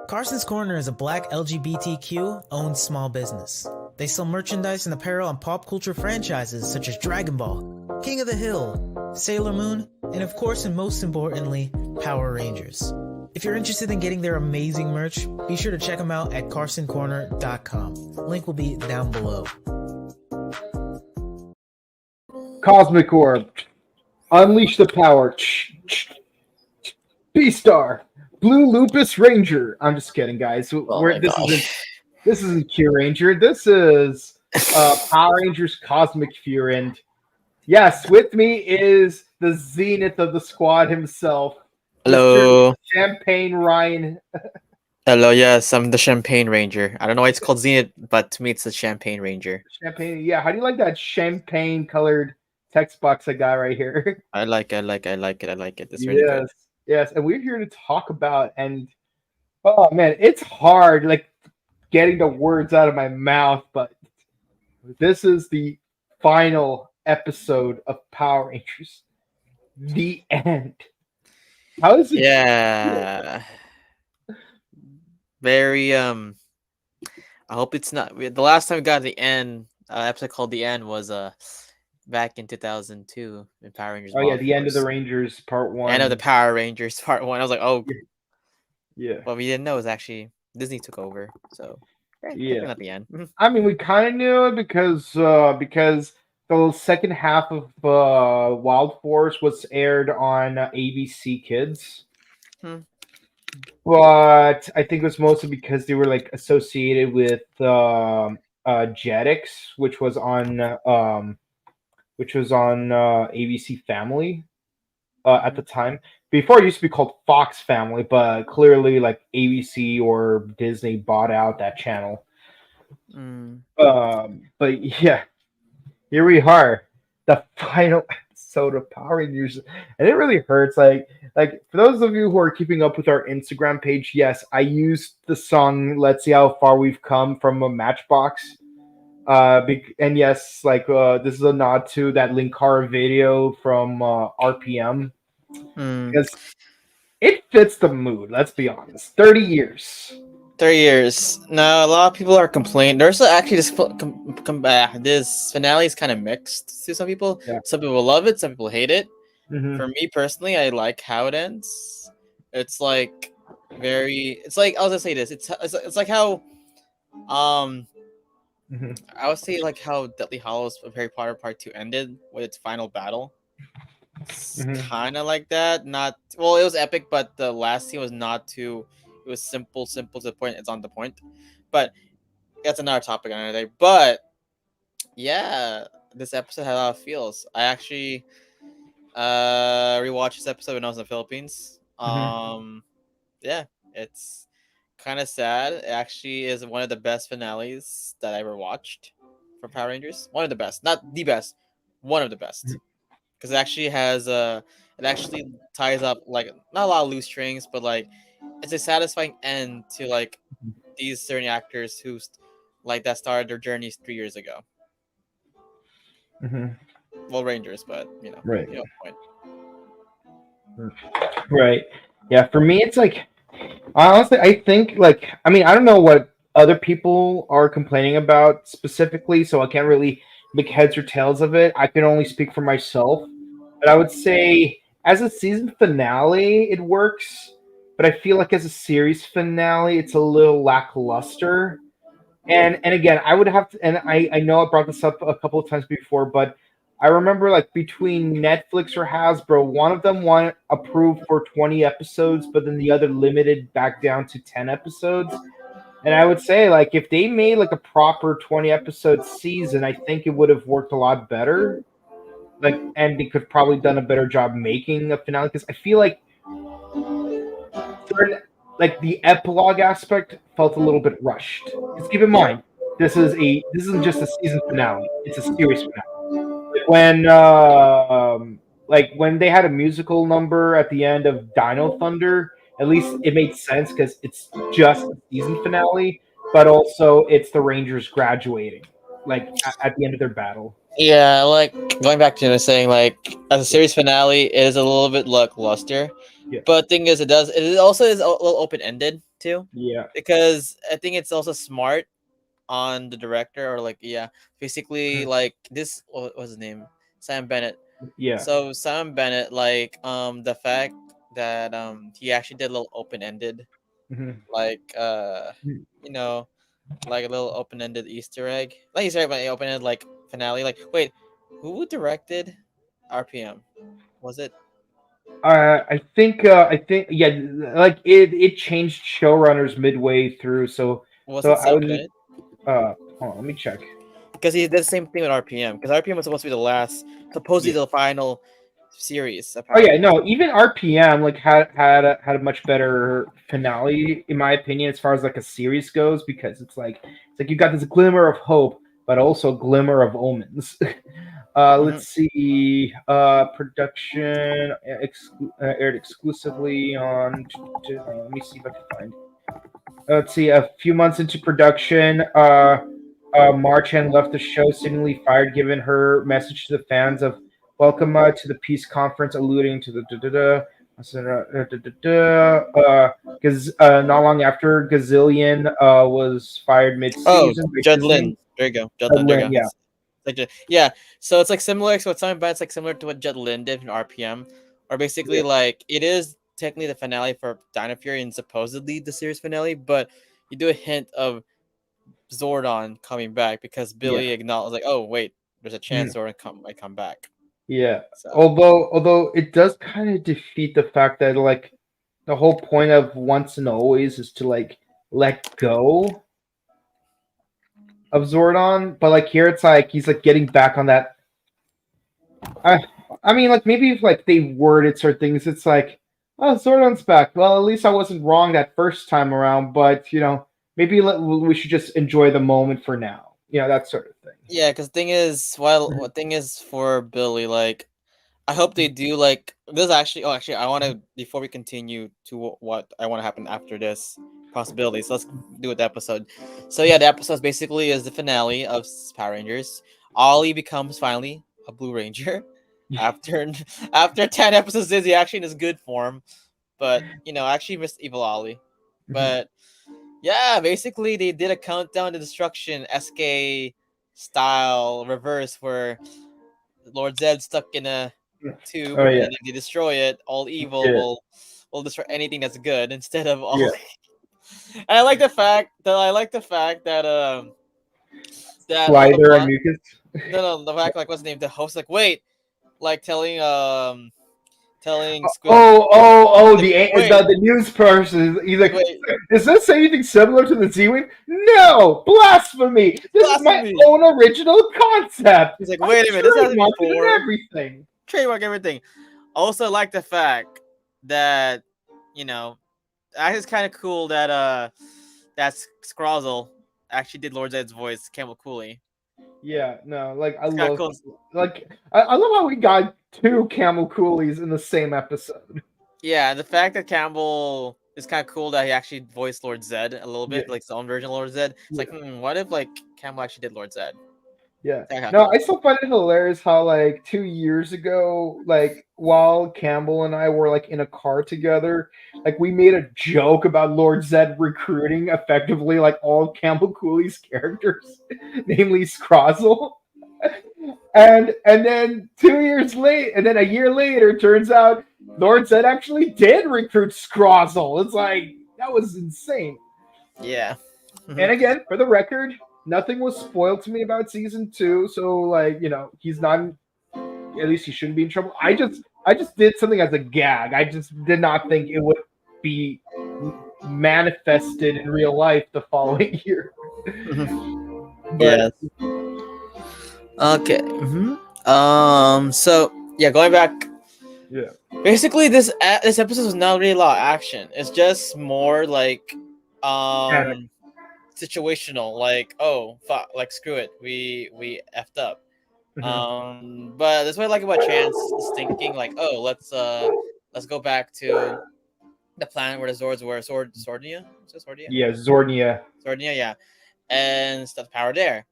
Carson's Corner is a black LGBTQ-owned small business. They sell merchandise and apparel on pop culture franchises such as Dragon Ball, King of the Hill, Sailor Moon, and of course and most importantly, Power Rangers. If you're interested in getting their amazing merch, be sure to check them out at carsoncorner.com. Link will be down below. Cosmic Orb. Unleash the power. B-Star. Blue Lupus Ranger. I'm just kidding, guys. This isn't Q Ranger. This is Power Rangers Cosmic Fury. And yes, with me is the zenith of the squad himself. Hello. Mr. Champagne Ryan. Hello, yes, I'm the Champagne Ranger. I don't know why it's called Zenith, but to me it's the Champagne Ranger. Champagne, yeah. How do you like that champagne colored text box I got right here? I like it. It's really good. Yes, and we're here to talk about, and oh man, it's hard like getting the words out of my mouth, but this is the final episode of Power Rangers. The end. How is it? Yeah. Very I hope it's not the last time we got the end episode called The End was back in 2002 in Power Rangers. Oh yeah, the end of the Rangers Part 1. End of the Power Rangers Part 1. I was like, oh yeah. What we didn't know is actually Disney took over. So yeah, at the end. I mean, we kind of knew it because the second half of Wild Force was aired on ABC Kids. But I think it was mostly because they were like associated with Jetix, which was on ABC Family at the time. Before it used to be called Fox Family, but clearly like ABC or Disney bought out that channel. But yeah, here we are, the final episode of Power Rangers, and it really hurts. Like for those of you who are keeping up with our Instagram page, yes, I used the song "Let's See How Far We've Come" from a Matchbox. And yes, this is a nod to that Linkara video from RPM because it fits the mood. Let's be honest. 30 years. 30 years. Now, a lot of people are complaining. There's actually this finale is kind of mixed to some people. Yeah. Some people love it. Some people hate it. Mm-hmm. For me personally, I like how it ends. It's like It's like I was gonna say this. It's like how I would say like how Deathly Hallows of Harry Potter Part 2 ended with its final battle. It's kind of like that. Not well, it was epic, but the last scene was not too. It was simple to the point. It's on the point, but that's another topic another day. But yeah, this episode had a lot of feels. I actually rewatched this episode when I was in the Philippines. Yeah, it's kind of sad. It actually is one of the best finales that I ever watched for Power Rangers. One of the best, not the best, one of the best, because it actually has it actually ties up like not a lot of loose strings, but like it's a satisfying end to like these certain actors who like that started their journeys 3 years ago. Well, Rangers, but right. Point. Right. Yeah. For me, it's like honestly, I think I don't know what other people are complaining about specifically, so I can't really make heads or tails of it. I can only speak for myself, but I would say as a season finale, it works. But I feel like as a series finale, it's a little lackluster. And again, I would have to, and I know I brought this up a couple of times before, but I remember like between Netflix or Hasbro, one of them approved for 20 episodes, but then the other limited back down to 10 episodes. And I would say like if they made like a proper 20 episode season, I think it would have worked a lot better. And they could probably done a better job making a finale, because I feel like the epilogue aspect felt a little bit rushed. Because keep in mind, this isn't just a season finale; it's a series finale. When they had a musical number at the end of Dino Thunder, at least it made sense because it's just a season finale, but also it's the Rangers graduating, at the end of their battle. Yeah, like going back to saying, like as a series finale, it is a little bit lackluster. Yeah. But thing is, it also is a little open ended too, Yeah. because I think it's also smart on the director, or like, yeah, basically, Mhm. like, this, what was his name, Sam Bennett. Yeah. So Sam Bennett, like, the fact that he actually did a little open ended, Mhm. like, you know, like a little open ended Easter egg, like Easter egg, but open ended like finale. Like, wait, who directed RPM? Was it I think yeah, like it changed showrunners midway through, was so it I Sam was Bennett? hold on, let me check. Because he did the same thing with RPM. Because RPM was supposed to be the last, supposedly Yeah. the final series of Oh Power yeah, Rangers. no, even RPM like had a much better finale in my opinion as far as like a series goes, because it's like you got this glimmer of hope but also glimmer of omens. Hmm. Let's see. Production aired exclusively on. Let me see if I can find. Let's see. A few months into production, Marchand left the show seemingly fired, given her message to the fans of "Welcome to the peace conference," alluding to the because not long after Gazillion was fired Oh, mid-season by Judd Disney. Lin. There you go. Judd Lin. There you Lin, go. yeah, Yeah. So it's like similar. So it's something bad. It's like similar to what Judd Lin did in RPM, or basically yeah, like it is technically the finale for Dino Fury and supposedly the series finale, but you do a hint of Zordon coming back because yeah. Billy acknowledged, like, oh wait, there's a chance Mhm. Zordon might come back. Yeah. So Although it does kind of defeat the fact that like the whole point of once and always is to like let go of Zordon, but like here it's like he's like getting back on that. I I mean like maybe if like they worded certain things, it's like oh Zordon's back. Well, at least I wasn't wrong that first time around, but maybe we should just enjoy the moment for now. That sort of thing. yeah, because thing is, while Mhm. what thing is for Billy, like I hope they do like this. Actually, oh, actually, I want to before we continue to what I want to happen after this possibilities. Let's do it the episode. So yeah, the episode basically is the finale of Power Rangers. Ollie becomes finally a Blue Ranger after after 10 episodes. Is he actually in his good form? But I actually missed Evil Ollie. Mhm. But yeah, basically they did a countdown to destruction SK style reverse where Lord Zed's stuck in a tube, Oh and yeah, if they destroy it, all evil yeah, will destroy anything that's good instead of all. yeah. And I like the fact that that the Slider and one Mucus. no, the fact, like, what's the name, the host, like, wait, like telling Squid, like, wait, The news person. He's like, like, wait, does this say anything similar to the Z-Wing? No, blasphemy! This is my blasphemy. own original concept. He's like, I wait a minute, this happened trademarked it and before. everything. Trademark everything. Also like the fact that you know I think it's kind of cool that that Scrozzle actually did Lord Zed's voice, Campbell Cooley. Yeah, no, like I It's kind of love, cool. like I love how we got two Camel Coolies in the same episode. Yeah, the fact that Campbell is kind of cool that he actually voiced Lord Zed a little Yeah, bit, like his own version of Lord Zed. It's yeah. like, what if like Campbell actually did Lord Zed? Yeah. That's kind of No, I cool. still find it hilarious how like 2 years ago, like while Campbell and I were like in a car together, like we made a joke about Lord Zed recruiting effectively like all Campbell Cooley's characters, namely Scrozzle. And then 2 years late, and then a year later, it turns out Lord Zed actually did recruit Scrozzle. It's like that was insane. Yeah. And again, for the record, nothing was spoiled to me about season two, so like he's not. At least he shouldn't be in trouble. I just did something as a gag. I just did not think it would be manifested in real life the following year. But Yeah. Okay. So yeah, going back. yeah, Basically, this episode was not really a lot of action. It's just more like panic. situational. Like, oh fuck, like screw it, we effed up. Mhm. But that's what I like about Chance is thinking like, oh, let's go back to the planet where the Zords were. Sordia? Is it Sordia? Yeah, Zornia. Sordia, yeah. And stuff power there.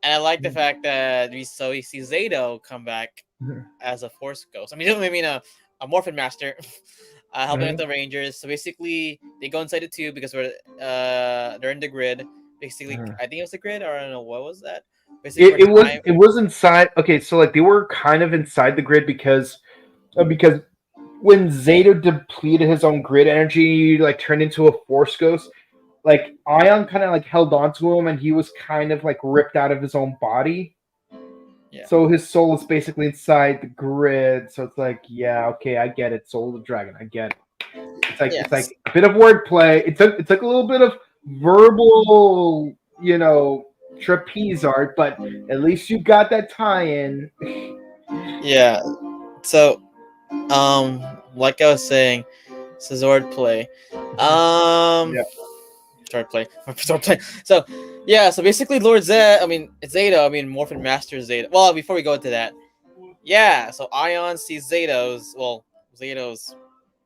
And I like the Mhm. fact that we see Zato come back Mhm. as a Force Ghost. I mean, a Morphin Master. helping with Mhm. the Rangers. So basically, they go inside the tube because they're in the grid. Basically, Mhm. I think it was the grid, or I don't know what was that. Basically, It, for it was time. it was inside. Okay, so like they were kind of inside the grid because when Zeta depleted his own grid energy, like turned into a Force Ghost, like Ion kind of like held on to him, and he was kind of like ripped out of his own body. Yeah. So his soul is basically inside the grid. So it's like, yeah, okay, I get it. Soul of the Dragon, I get it. It's Yes. like a bit of wordplay. It took a little bit of verbal, trapeze art, but at least you got that tie-in. Yeah. So, like I was saying, it's a Zord play. Um, Yeah. Sword play. Sword play. So, yeah. So basically, Lord Zed. I mean, Zeta. I mean, Morphin Master Zeta. Well, before we go into that, yeah. So Ion sees Zeto's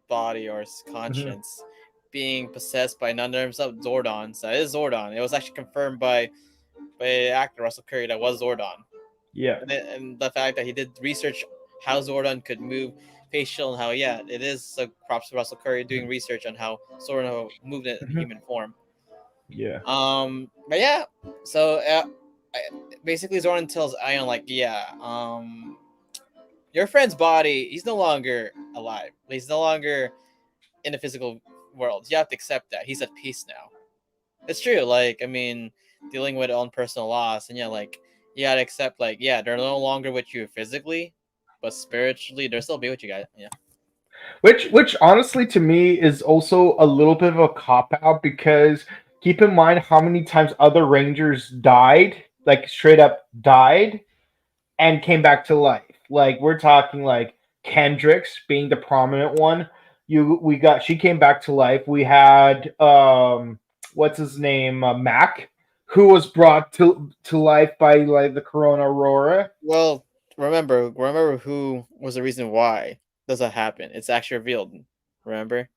body or his Mhm. conscience being possessed by none other himself, Zordon. So it is Zordon. It was actually confirmed by actor Russell Curry that was Zordon, Yeah. and the fact that he did research how Zordon could move facial and how it is. So props to Russell Curry doing research on how Zordon moved in Mhm. human form. Yeah. But yeah, so basically Zordon tells Ion like, your friend's body, he's no longer alive. He's no longer in the physical world. You have to accept that he's at peace now. It's true. Like, I mean, dealing with own personal loss, and like you gotta accept, like, they're no longer with you physically, but spiritually, they'll still be with you guys. Yeah. Which honestly to me is also a little bit of a cop out because keep in mind how many times other Rangers died, like straight up died, and came back to life. Like we're talking like Kendricks being the prominent one. She came back to life. We had what's his name, Mac, who was brought to life by like the Corona Aurora. Well, remember who was the reason why does that happen? It's actually revealed. Remember,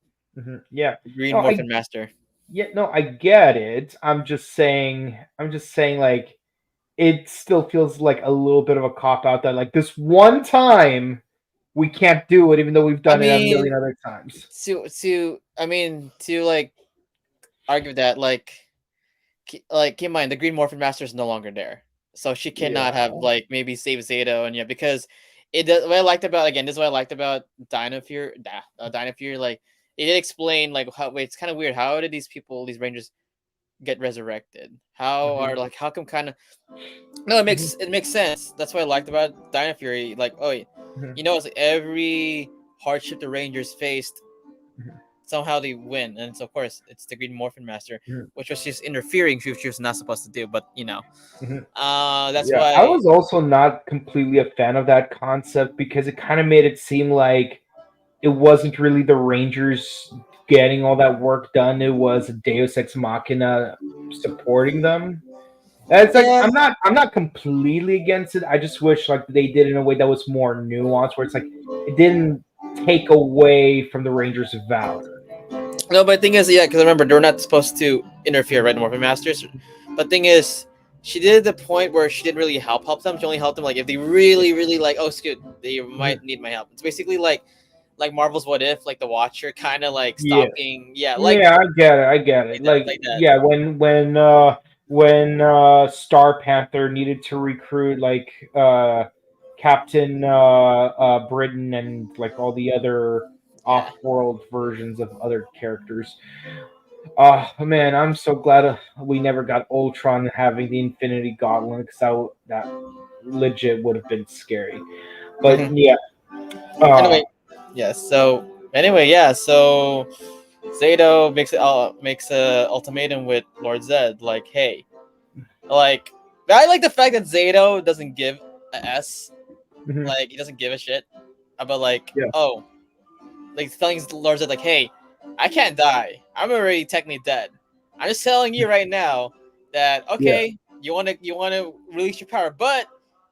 Yeah. the Green No, Morphin Master. I get it. I'm just saying like it still feels like a little bit of a cop out that like this one time we can't do it even though we've I done it a mean, million other times. to like argue that keep in mind the Green Morphin Master is no longer there, so she cannot Yeah. have like maybe save Zeta and because it does. What I liked about again, this is what I liked about Dino Fury. Dino Fury, like it did explain like how. Wait, it's kind of weird. How did these Rangers get resurrected? How Mhm. are like how come kind of no? Mhm. It makes sense. That's what I liked about Dino Fury. Like Mhm. it's like every hardship the Rangers faced Mhm. somehow they win, and so of course it's the Green Morphin Master, Mhm. which was just interfering, which she was not supposed to do. But Mhm. that's Yeah, I why. was also not completely a fan of that concept because it kind of made it seem like it wasn't really the Rangers getting all that work done. It was Deus Ex Machina supporting them. And it's like Yeah, I'm not completely against it. I just wish like they did it in a way that was more nuanced, where it's like it didn't take away from the Rangers' valor. no, but the thing is, because remember they're not supposed to interfere, right? The Morphin Masters. But thing is, she did the point where she didn't really help them. She only helped them like if they really, really like, oh, Scoot, they Mhm. might need my help. It's basically like Marvel's What If, like the Watcher, kind of like Yeah, stopping. yeah, I get it. I get it. Like that, Like, like that. yeah, when Star Panther needed to recruit like Captain Britain and like all the other Yeah. off-world versions of other characters. Oh man, I'm so glad we never got Ultron having the Infinity Gauntlet because that legit would have been scary. But hmm yeah, uh, Anyway, So anyway, So Zato makes a ultimatum with Lord Zed, like, hey, like I like the fact that Zato doesn't give a s, mhm, like he doesn't give a shit about like, yeah, oh, like telling Lord Zed like, hey, I can't die. I'm already technically dead. I'm just telling you right now that yeah, okay, you wanna release your power, but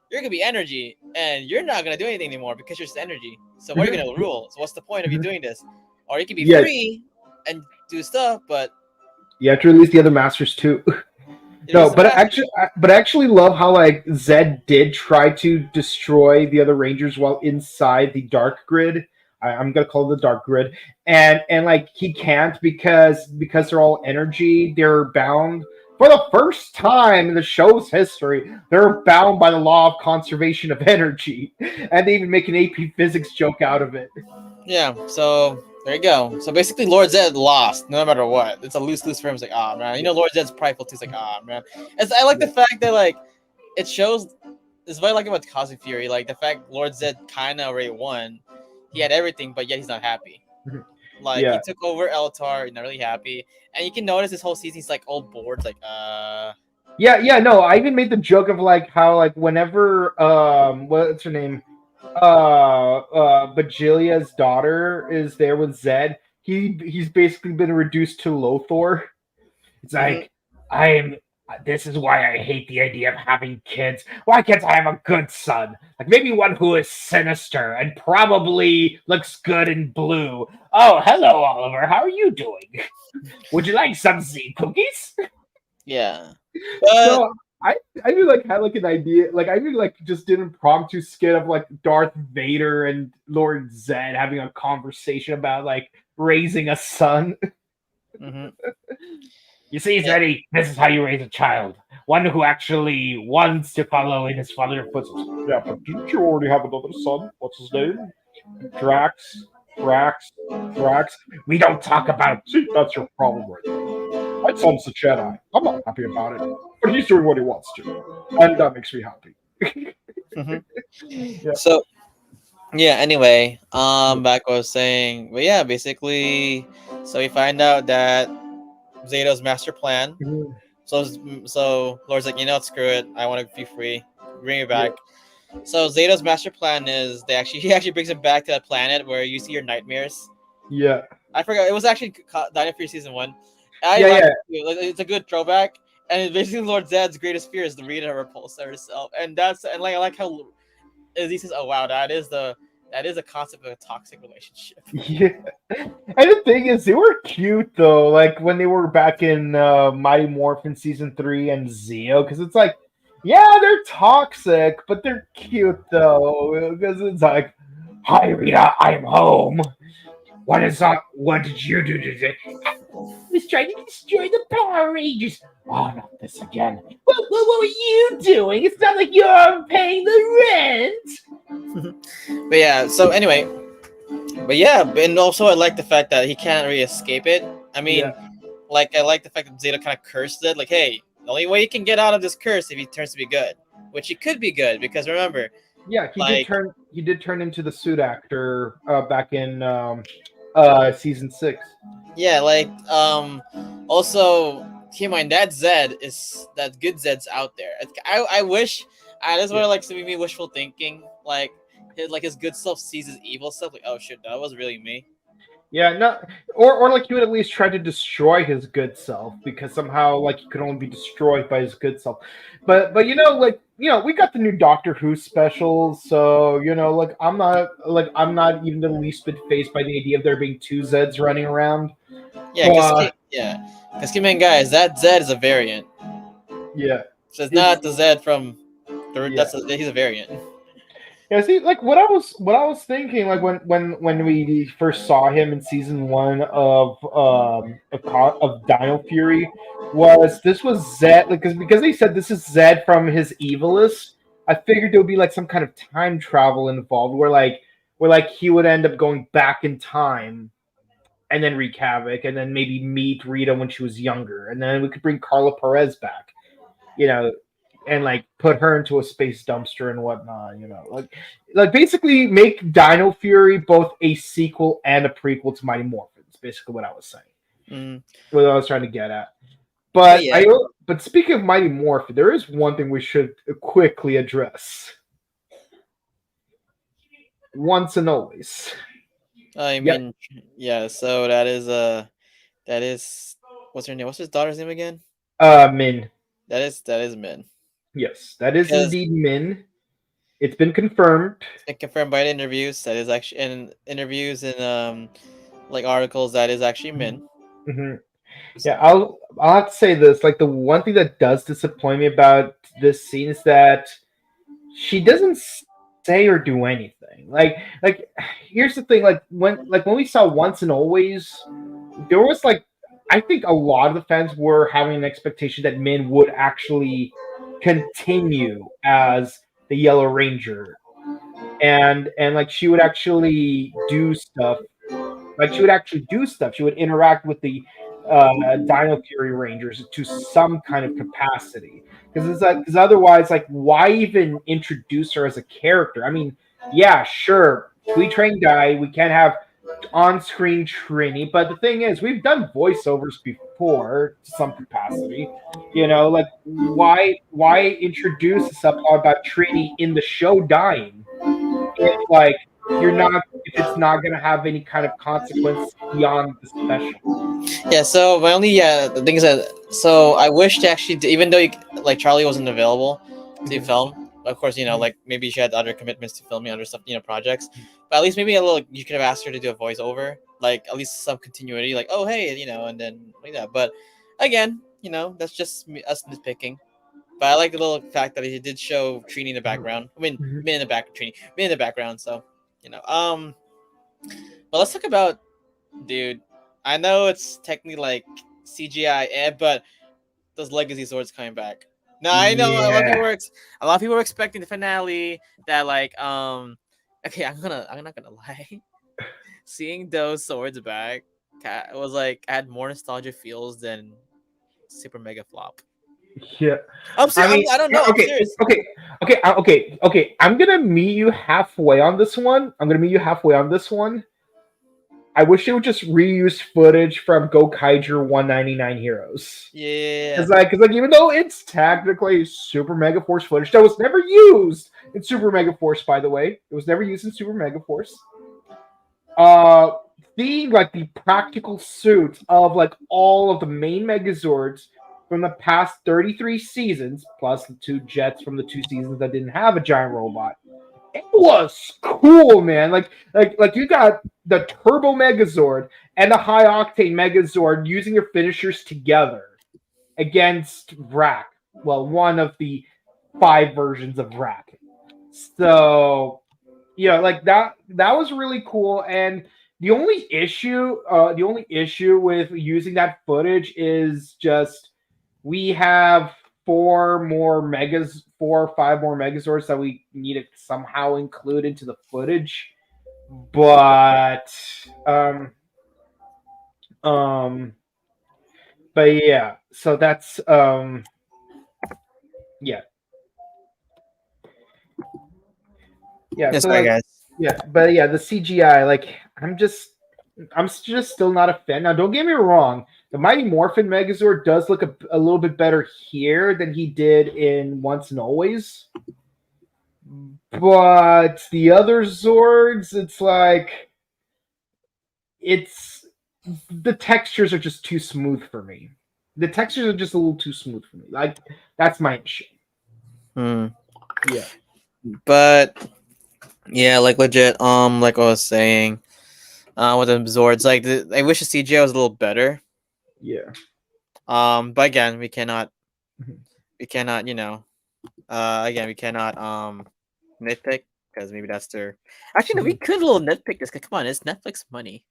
you're gonna be energy, and you're not gonna do anything anymore because you're just energy. So what are you mhm, gonna rule? So what's the point of you mhm. doing this? Or you can be Yeah, free and do stuff, but you have to release the other masters too. it No, is the master. but I actually love how like Zed did try to destroy the other Rangers while inside the Dark Grid. I'm gonna call it the dark grid, and like he can't because they're all energy. They're bound for the first time in the show's history. They're bound by the law of conservation of energy, and they even make an AP Physics joke out of it. Yeah, so there you go. So basically, Lord Zed lost no matter what. It's a lose for him. It's like, ah, man. You know, Lord Zed's prideful too. It's like, ah, man. I like the fact that like it shows. It's what I like about Cosmic Fury. Like the fact Lord Zed kind of already won. He had everything, but yet he's not happy. Like he Yeah. took over Eltar, he's not really happy, and you can notice this whole season he's like all bored. Like, Yeah, no, I even made the joke of like how like whenever what's her name? Bajilia's daughter is there with Zed, he's basically been reduced to Lothor. It's like I am this is why I hate the idea of having kids. Why can't I have a good son? Like maybe one who is sinister and probably looks good in blue. Oh, hello, Oliver. How are you doing? Would you like some Z cookies? yeah. But So I really like had like an idea, like I really like just did an impromptu skit of like Darth Vader and Lord Zed having a conversation about like raising a son. You see, Zeddy, this is how you raise a child. One who actually wants to follow in his father's footsteps. Yeah, but didn't you already have another son? What's his name? Drax. Drax. We don't talk about. See, that's your problem right there. My son's a Jedi. I'm not happy about it, but he's doing what he wants to, and that makes me happy. Yeah. So yeah. Anyway, back what I was saying, but yeah, basically, so we find out that Zeto's master plan. So Lord's like, you know what, screw it. I want to be free. Bring me back. So Zeto's master plan is he actually brings him back to that planet where you see your nightmares. Yeah. I forgot it was actually Dino Fury season 1. Yeah. It's a good throwback, and basically Lord Zed's greatest fear is to read her repulse herself, and I like how he says, "Oh wow, that is a concept of a toxic relationship." Yeah. And the thing is, they were cute though. Like when they were back in Mighty Morphin season 3 and Zeo, because it's like, yeah, they're toxic, but they're cute though. Because it's like, hi Rita, I'm home. What did you do today? I was trying to destroy the Power Rangers. Oh, not this again. What were you doing? It's not like you're paying the rent. But yeah, so anyway, and also I like the fact that he can't really escape it. I mean, I like the fact that Zeta kind of cursed it. Like, hey, the only way you can get out of this curse if he turns to be good, which he could be good because remember. Yeah, he did turn into the suit actor back in season 6. Yeah, also keep in mind that Zed is that good Zed's out there. I wish this is what me wishful thinking. Like his good self sees his evil self. Like, oh shit, that was really me. Yeah, no, or like he would at least try to destroy his good self because somehow like he could only be destroyed by his good self. But we got the new Doctor Who specials, so I'm not even the least bit phased by the idea of there being 2 Zeds running around. Yeah, because keep in mind, guys, that Zed is a variant. Yeah, so it's not the Zed from he's a variant. Yeah, see, like what I was thinking, like when we first saw him in season 1 of Dino Fury, was Zed, like because they said this is Zed from his Evilus. I figured there would be like some kind of time travel involved, where he would end up going back in time, and then wreak havoc, and then maybe meet Rita when she was younger, and then we could bring Carla Perez back, and like put her into a space dumpster and whatnot, like basically make Dino Fury both a sequel and a prequel to Mighty Morphin. Basically, what I was saying, what I was trying to get at. But but speaking of Mighty Morphin, there is one thing we should quickly address, once and always. I mean, yeah. So that is what's her name? What's his daughter's name again? Min. That is Min. Yes, that is indeed Min. It's been confirmed. It's been confirmed by the interviews. That is actually in interviews and articles. That is actually Min. Mm-hmm. Yeah, I'll have to say this. Like the one thing that does disappoint me about this scene is that she doesn't say or do anything. Like here's the thing. Like when we saw Once and Always, there was like I think a lot of the fans were having an expectation that Min would actually continue as the Yellow Ranger, and like she would actually do stuff. Like she would actually do stuff. She would interact with the Dino Fury Rangers to some kind of capacity. Because it's like, because otherwise, like, why even introduce her as a character? I mean, yeah, sure, we train guy. We can have on-screen Trini, but the thing is, we've done voiceovers before to some capacity. You know, like why introduce a subplot about Trini in the show dying if like you're not if it's not gonna have any kind of consequence beyond the special. Yeah, so my only the thing is that so I wish to actually even though like Charlie wasn't available to Mhm. film, of course like maybe she had other commitments to filming other stuff, projects, but at least maybe a little you could have asked her to do a voiceover, like at least some continuity, like oh hey and then like that. But again, that's just us nitpicking. But I like the little fact that he did show Trini in the background. I mean, Mhm. Min in the Trini, Min in the background. So but let's talk about dude. I know it's technically like CGI, but those legacy swords coming back. Now I know a lot of people Yeah. a lot of people were expecting the finale that like okay I'm not gonna lie, seeing those swords back was like had more nostalgia feels than Super Mega Flop. Yeah. I'm I serious. mean, I don't know. I'm okay, serious. okay. I'm gonna meet you halfway on this one. I'm gonna meet you halfway on this one. I wish they would just reuse footage from Go Kaiger 199 Heroes. Yeah. Cause like even though it's technically Super Mega Force footage that was never used in Super Mega Force, by the way, it was never used in Super Mega Force. Uh, seeing like the practical suits of like all of the main Megazords from the past 33 seasons, plus the two jets from the two seasons that didn't have a giant robot. It was cool, man. Like you got the Turbo Megazord and the High Octane Megazord using their finishers together against Vrak. Well, one of the 5 versions of Vrak. So like that was really cool. And the only issue with using that footage is just we have 4 or 5 more Megazords that we need to somehow include into the footage. But um but yeah, so that's yeah. Yeah, Yes, so sorry like guys. yeah, but yeah, the CGI, like I'm just still not a fan. Now, don't get me wrong, the Mighty Morphin Megazord does look a little bit better here than he did in Once and Always. But the other Zords, it's like it's the textures are just too smooth for me. The textures are just a little too smooth for me. Like that's my issue. Hmm. Yeah. But yeah, like legit. Like I was saying, with the Zords, like I wish the CGI was a little better. Yeah. But again, we cannot, Mhm. again, we cannot nitpick because maybe that's their. Actually, no, we could a little nitpick this. 'Cause come on, it's Netflix money.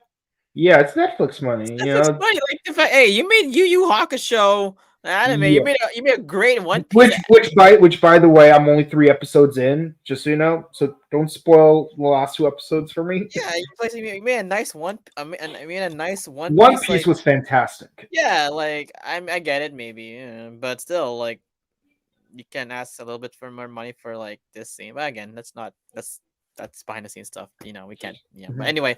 Yeah, it's Netflix It's money, Netflix money. Like if hey, you made Yu Yu Hakusho anime. Yeah. You made a great One Piece. Which by the way, I'm only 3 episodes in, just so you know. So don't spoil the last 2 episodes for me. Yeah, you made a nice one. I mean, a nice One One Piece. Piece Like was fantastic. yeah, like I get it maybe, but still, like you can ask a little bit for more money for like this scene. But again, that's behind the scenes stuff. We can't. But Mhm. anyway,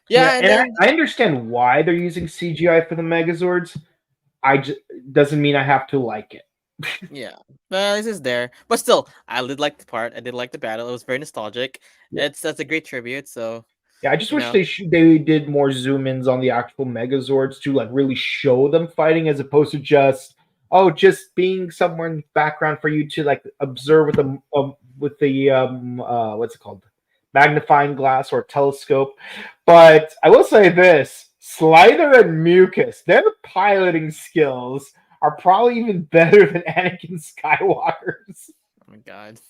Yeah, yeah, and and then I understand why they're using CGI for the Megazords. I just doesn't mean I have to like it. yeah, but this is there. But still, I did like the part. I did like the battle. It was very nostalgic. Yeah. That's a great tribute. So Yeah, I just you wish know, they did more zoom ins on the actual Megazords to like really show them fighting, as opposed to just being someone's background for you to like observe with the what's it called, magnifying glass or telescope. But I will say this: Slider and Mucus, their piloting skills are probably even better than Anakin Skywalker's. my god.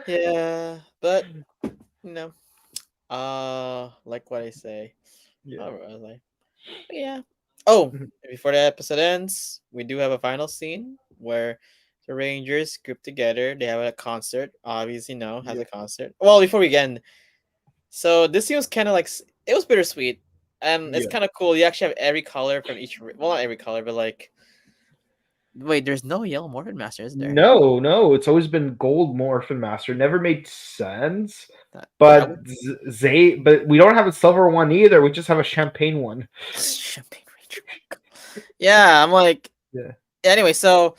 Yeah, but you know, like what I say. Yeah. What was I? But yeah. Oh, Mhm. before the episode ends, we do have a final scene where the Rangers group together. They have a concert. Obviously, no, has Yeah. a concert. Well, before we end, so this scene was kind of like it was bittersweet, and it's Yeah. kind of cool. You actually have every color from each. Well, not every color, but like, wait, there's no yellow Morphin Master, is there? No, it's always been Gold Morphin Master. Never made sense. That But would but we don't have a silver one either. We just have a champagne one. Champagne Ranger. Yeah, I'm like. Yeah. Anyway, so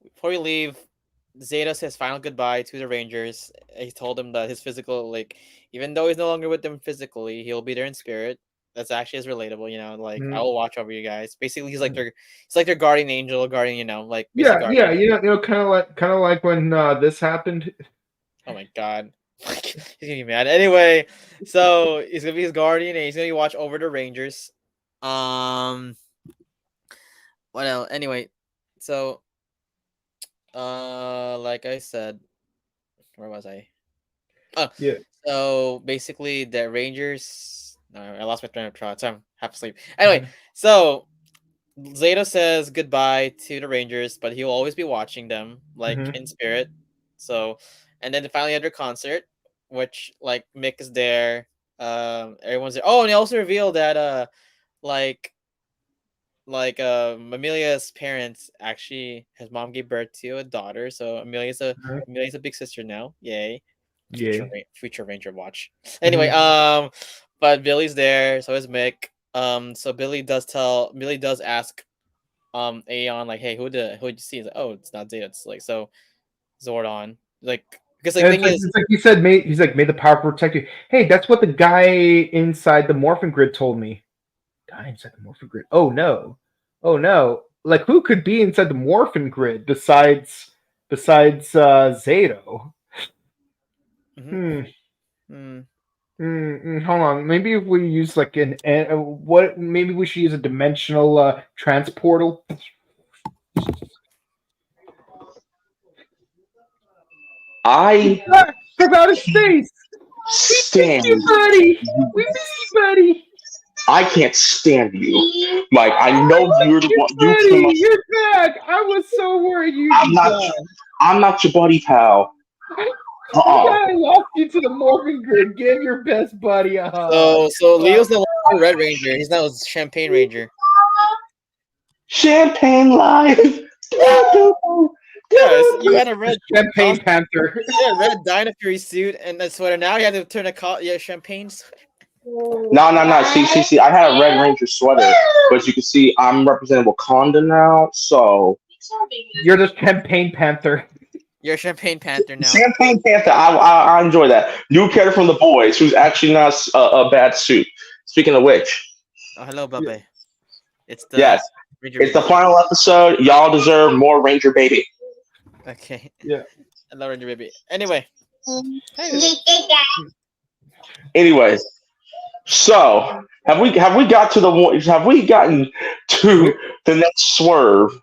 before we leave, Zeta says final goodbye to the Rangers. He told them that his physical, like, even though he's no longer with them physically, he'll be there in spirit. That's actually as relatable, you know. Like, I Mhm. will watch over you guys. Basically, he's like their guardian angel, guardian, you know, like basically Yeah, yeah, guardian. kind of like when this happened. Oh my god, he's gonna be mad. Anyway, so he's gonna be his guardian, and he's gonna watch over the Rangers. Um, what else? Anyway, so like I said, where was I? Oh, Yeah. so basically the Rangers. No, I lost my train of thought. So I'm half asleep. Anyway, Mhm. so Zato says goodbye to the Rangers, but he'll always be watching them, like Mhm. in spirit. So, and then they finally had their concert, which like Mick is there. Everyone's there. Oh, and he also revealed that like Amelia's parents actually his mom gave birth to a daughter, so Mhm. Amelia's a big sister now. Yay. Yeah. Future Ranger watch. Anyway, Mhm. but Billy's there, so is Mick. So Billy does ask Aeon like, hey, who'd you see? He's like, oh, it's not Zeta, it's like so Zordon. Like because like And thing is it's like he said, he's like, may the power protect you. Hey, that's what the guy inside the Morphin Grid told me. Guy inside the Morphin Grid. Oh no. Oh no. Like who could be inside the Morphin Grid besides Zato? mm-hmm. Hmm. Mm. Hold on. Maybe if we use like what? Maybe we should use a dimensional transportal. I From outer space. We missed stand you, buddy. you. We missed you, buddy. I can't stand you. Like I know I you're missed the you, one. You came up. buddy. You're back. I was so worried you'd I'm be not. gone. I'm not your buddy, pal. You Uh-uh. thought I lost you to the Morphin Grid. Give your best buddy a hug. So Leo's no longer Red Ranger. He's now Champagne Ranger. Champagne life. Yes, you had a red Champagne costume. Panther. Yeah, red Dino Fury suit and a sweater. Now you have to turn champagne sweater. No. See. I had a Red Ranger sweater, but you can see I'm representing Wakanda now. So You're the Champagne Panther. You're Champagne Panther now. Champagne Panther. I enjoy that. New character from the boys, who's actually not a bad suit. Speaking of which, Oh, hello, Babe. It's the yes, Ranger it's the Baby. final episode. Y'all deserve more Ranger Baby. Okay. Yeah. Hello, Ranger Baby. Anyway. Anyways, so have we gotten to the next swerve?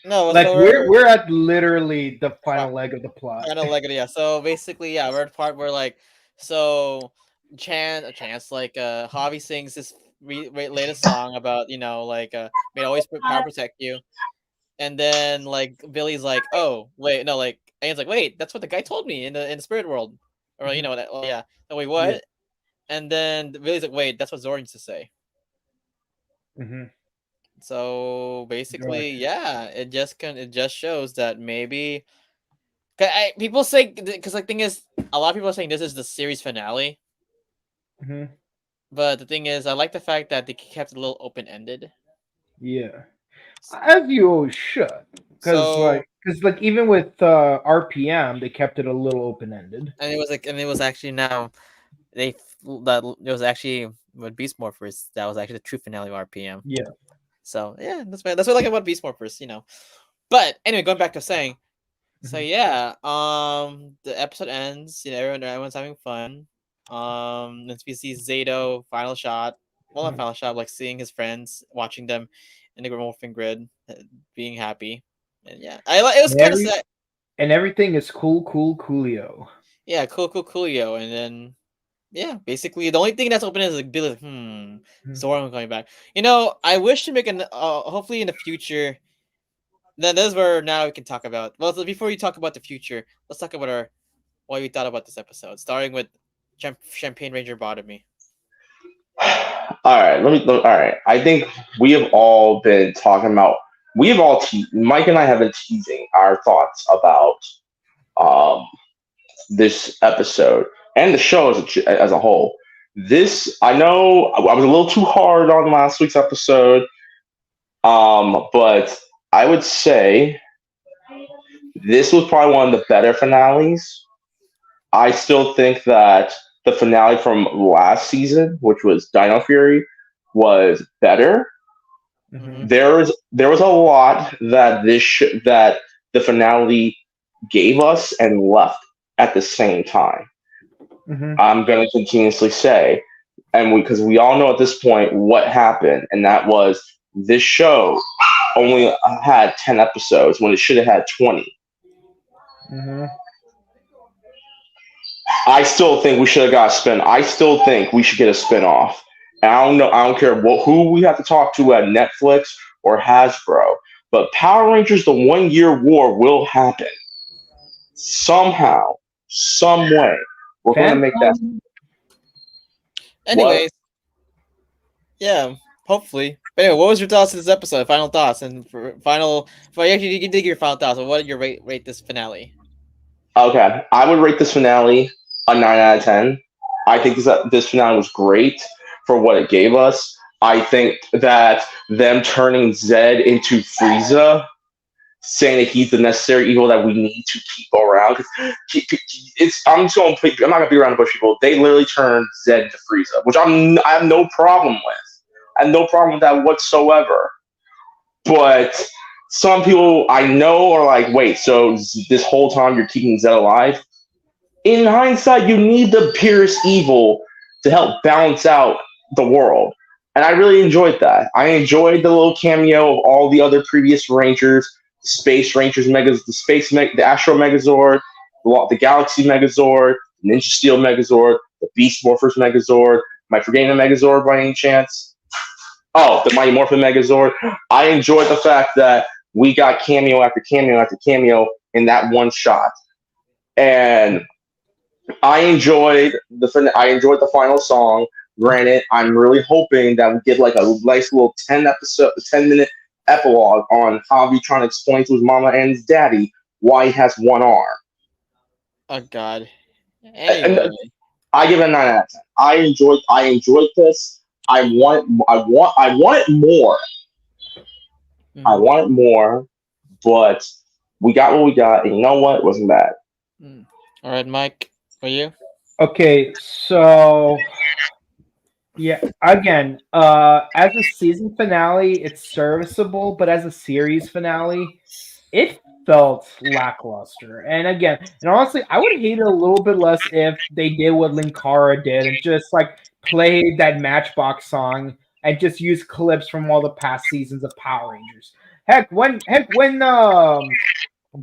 No, Like so we're at literally the final leg of the plot. kind of like yeah. So basically, yeah, we're at the part where like, so Chance like Javi sings this latest song about like may always power protect you, and then like Billy's like, oh wait, no, like Ian's like, wait, that's what the guy told me in the spirit world, or you know that, oh yeah, no wait, what? Yeah. And then Billy's like, wait, that's what Zordon used to say. Mm-hmm. So basically, yeah, it just shows that maybe people say because like thing is, a lot of people are saying this is the series finale, Mm-hmm. but the thing is, I like the fact that they kept it a little open ended. Yeah, as you always should, because So even with RPM, they kept it a little open ended. and it was actually now that it was actually with Beast Morphers that was actually the true finale of RPM. Yeah. So yeah, that's what I like about Beast Morphers, you know. But anyway, going back to saying, so Mhm. yeah, the episode ends. You know, everyone's having fun. As we see Zato final shot, well, not Mhm. final shot, like seeing his friends, watching them in the Morphin Grid, being happy, and yeah, I like. It was kind of Very sad. And everything is coolio. Yeah, Coolio, and then yeah, basically the only thing that's open is like Billy. Zordon coming back. I wish to make an hopefully in the future. Then this is where now we can talk about. Well, so before you talk about the future, let's talk about our what we thought about this episode, starting with Champagne Ranger Bottomy. All right, all right. I think we have all been talking about. We have all Mike and I have been teasing our thoughts about um this episode and the show as a whole. This I know I was a little too hard on last week's episode, but I would say this was probably one of the better finales. I still think that the finale from last season, which was Dino Fury, was better. Mm-hmm. There was a lot that that the finale gave us and left at the same time. I'm going to continuously say, and because we all know at this point what happened, and that was this show only had 10 episodes when it should have had 20. I still think we should have got a spin. I still think we should get a spin-off. And I don't know. I don't care who we have to talk to at Netflix or Hasbro. But Power Rangers: The 1 Year War will happen somehow, some way. We're going to make that. Anyways, yeah, hopefully. But anyway, what was your thoughts on this episode? Final thoughts and actually, you can dig your final thoughts. What did you rate this finale? Okay, I would rate this finale a 9 out of 10. I think this finale was great for what it gave us. I think that them turning Zed into Frieza, saying that he's the necessary evil that we need to keep around. I'm not gonna be around the bush, people. They literally turned Zed into Frieza, which I have no problem with. I have no problem with that whatsoever. But some people I know are like, wait, so this whole time you're keeping Zed alive? In hindsight, you need the purest evil to help balance out the world. And I really enjoyed that. I enjoyed the little cameo of all the other previous Rangers, the Space Rangers, the Astro Megazord, the Galaxy Megazord, the Ninja Steel Megazord, the Beast Morphers Megazord. Am I forgetting a Megazord by any chance? Oh, the Mighty Morphin Megazord. I enjoyed the fact that we got cameo after cameo after cameo in that one shot. And I enjoyed the final song. Granted, I'm really hoping that we get like a nice little 10-minute epilogue on Javi trying to explain to his mama and his daddy why he has one arm. Oh God. Anyway. And I give it a 9 out of 10. I enjoyed this. I want it more. I want it more, but we got what we got, and you know what? It wasn't bad. All right, Mike, for you? Okay, so yeah, again, as a season finale, it's serviceable, but as a series finale, it felt lackluster. And again, and honestly, I would hate it a little bit less if they did what Linkara did and just like played that Matchbox song and just use clips from all the past seasons of Power Rangers. Heck, when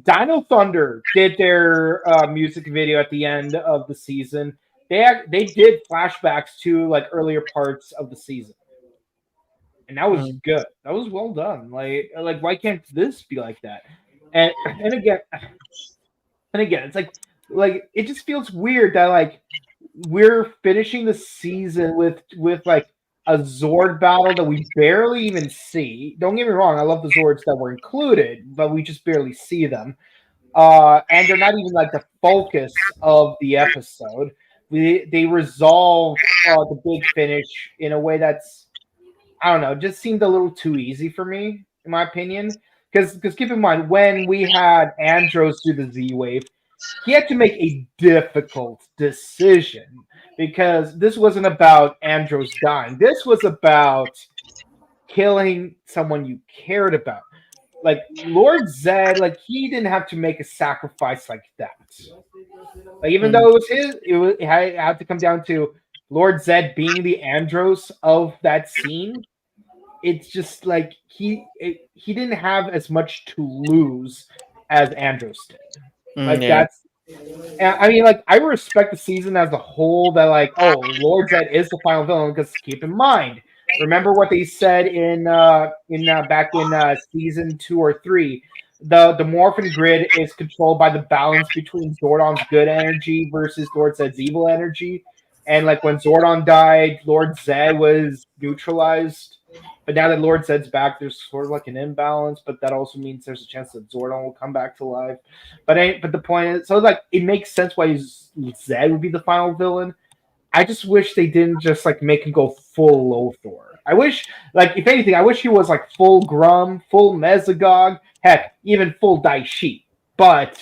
Dino Thunder did their music video at the end of the season, they did flashbacks to like earlier parts of the season, and that was good. That was well done. Like why can't this be like that? And again, it's like it just feels weird that like we're finishing the season with like a Zord battle that we barely even see. Don't get me wrong, I love the Zords that were included, but we just barely see them. And they're not even like the focus of the episode. They resolve the big finish in a way that's, I don't know, just seemed a little too easy for me, in my opinion. Because keep in mind, when we had Andros do the Z-Wave, he had to make a difficult decision because this wasn't about Andros dying. This was about killing someone you cared about. Like Lord Zed, like he didn't have to make a sacrifice like that. Like even though it was his, it had to come down to Lord Zed being the Andros of that scene. It's just like he didn't have as much to lose as Andros did. Like Yeah. that's. And I mean, like I respect the season as a whole. That like, oh, Lord Zed is the final villain. Because keep in mind, remember what they said in back in season 2 or 3. The Morphin grid is controlled by the balance between Zordon's good energy versus Lord Zed's evil energy. And like when Zordon died, Lord Zed was neutralized. But now that Lord Zed's back, there's sort of like an imbalance. But that also means there's a chance that Zordon will come back to life. But the point is, so like it makes sense why Zed would be the final villain. I just wish they didn't just like make him go full Lothor. I wish, like, if anything, I wish he was like full Grum, full Mesogog, heck, even full Daishi. But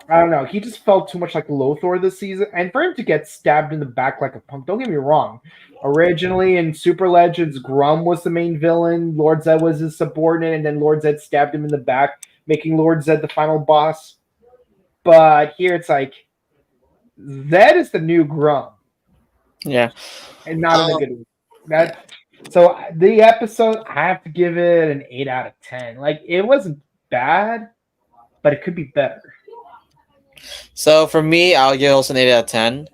I don't know, he just felt too much like Lothor this season, and for him to get stabbed in the back like a punk. Don't get me wrong. Originally in Super Legends, Grum was the main villain, Lord Zed was his subordinate, and then Lord Zed stabbed him in the back, making Lord Zed the final boss. But here it's like Zed is the new Grum, Yeah. and not in a good way. That so the episode, I have to give it an 8 out of 10. Like it wasn't bad, but it could be better. So for me, I'll give also an 8 out of 10.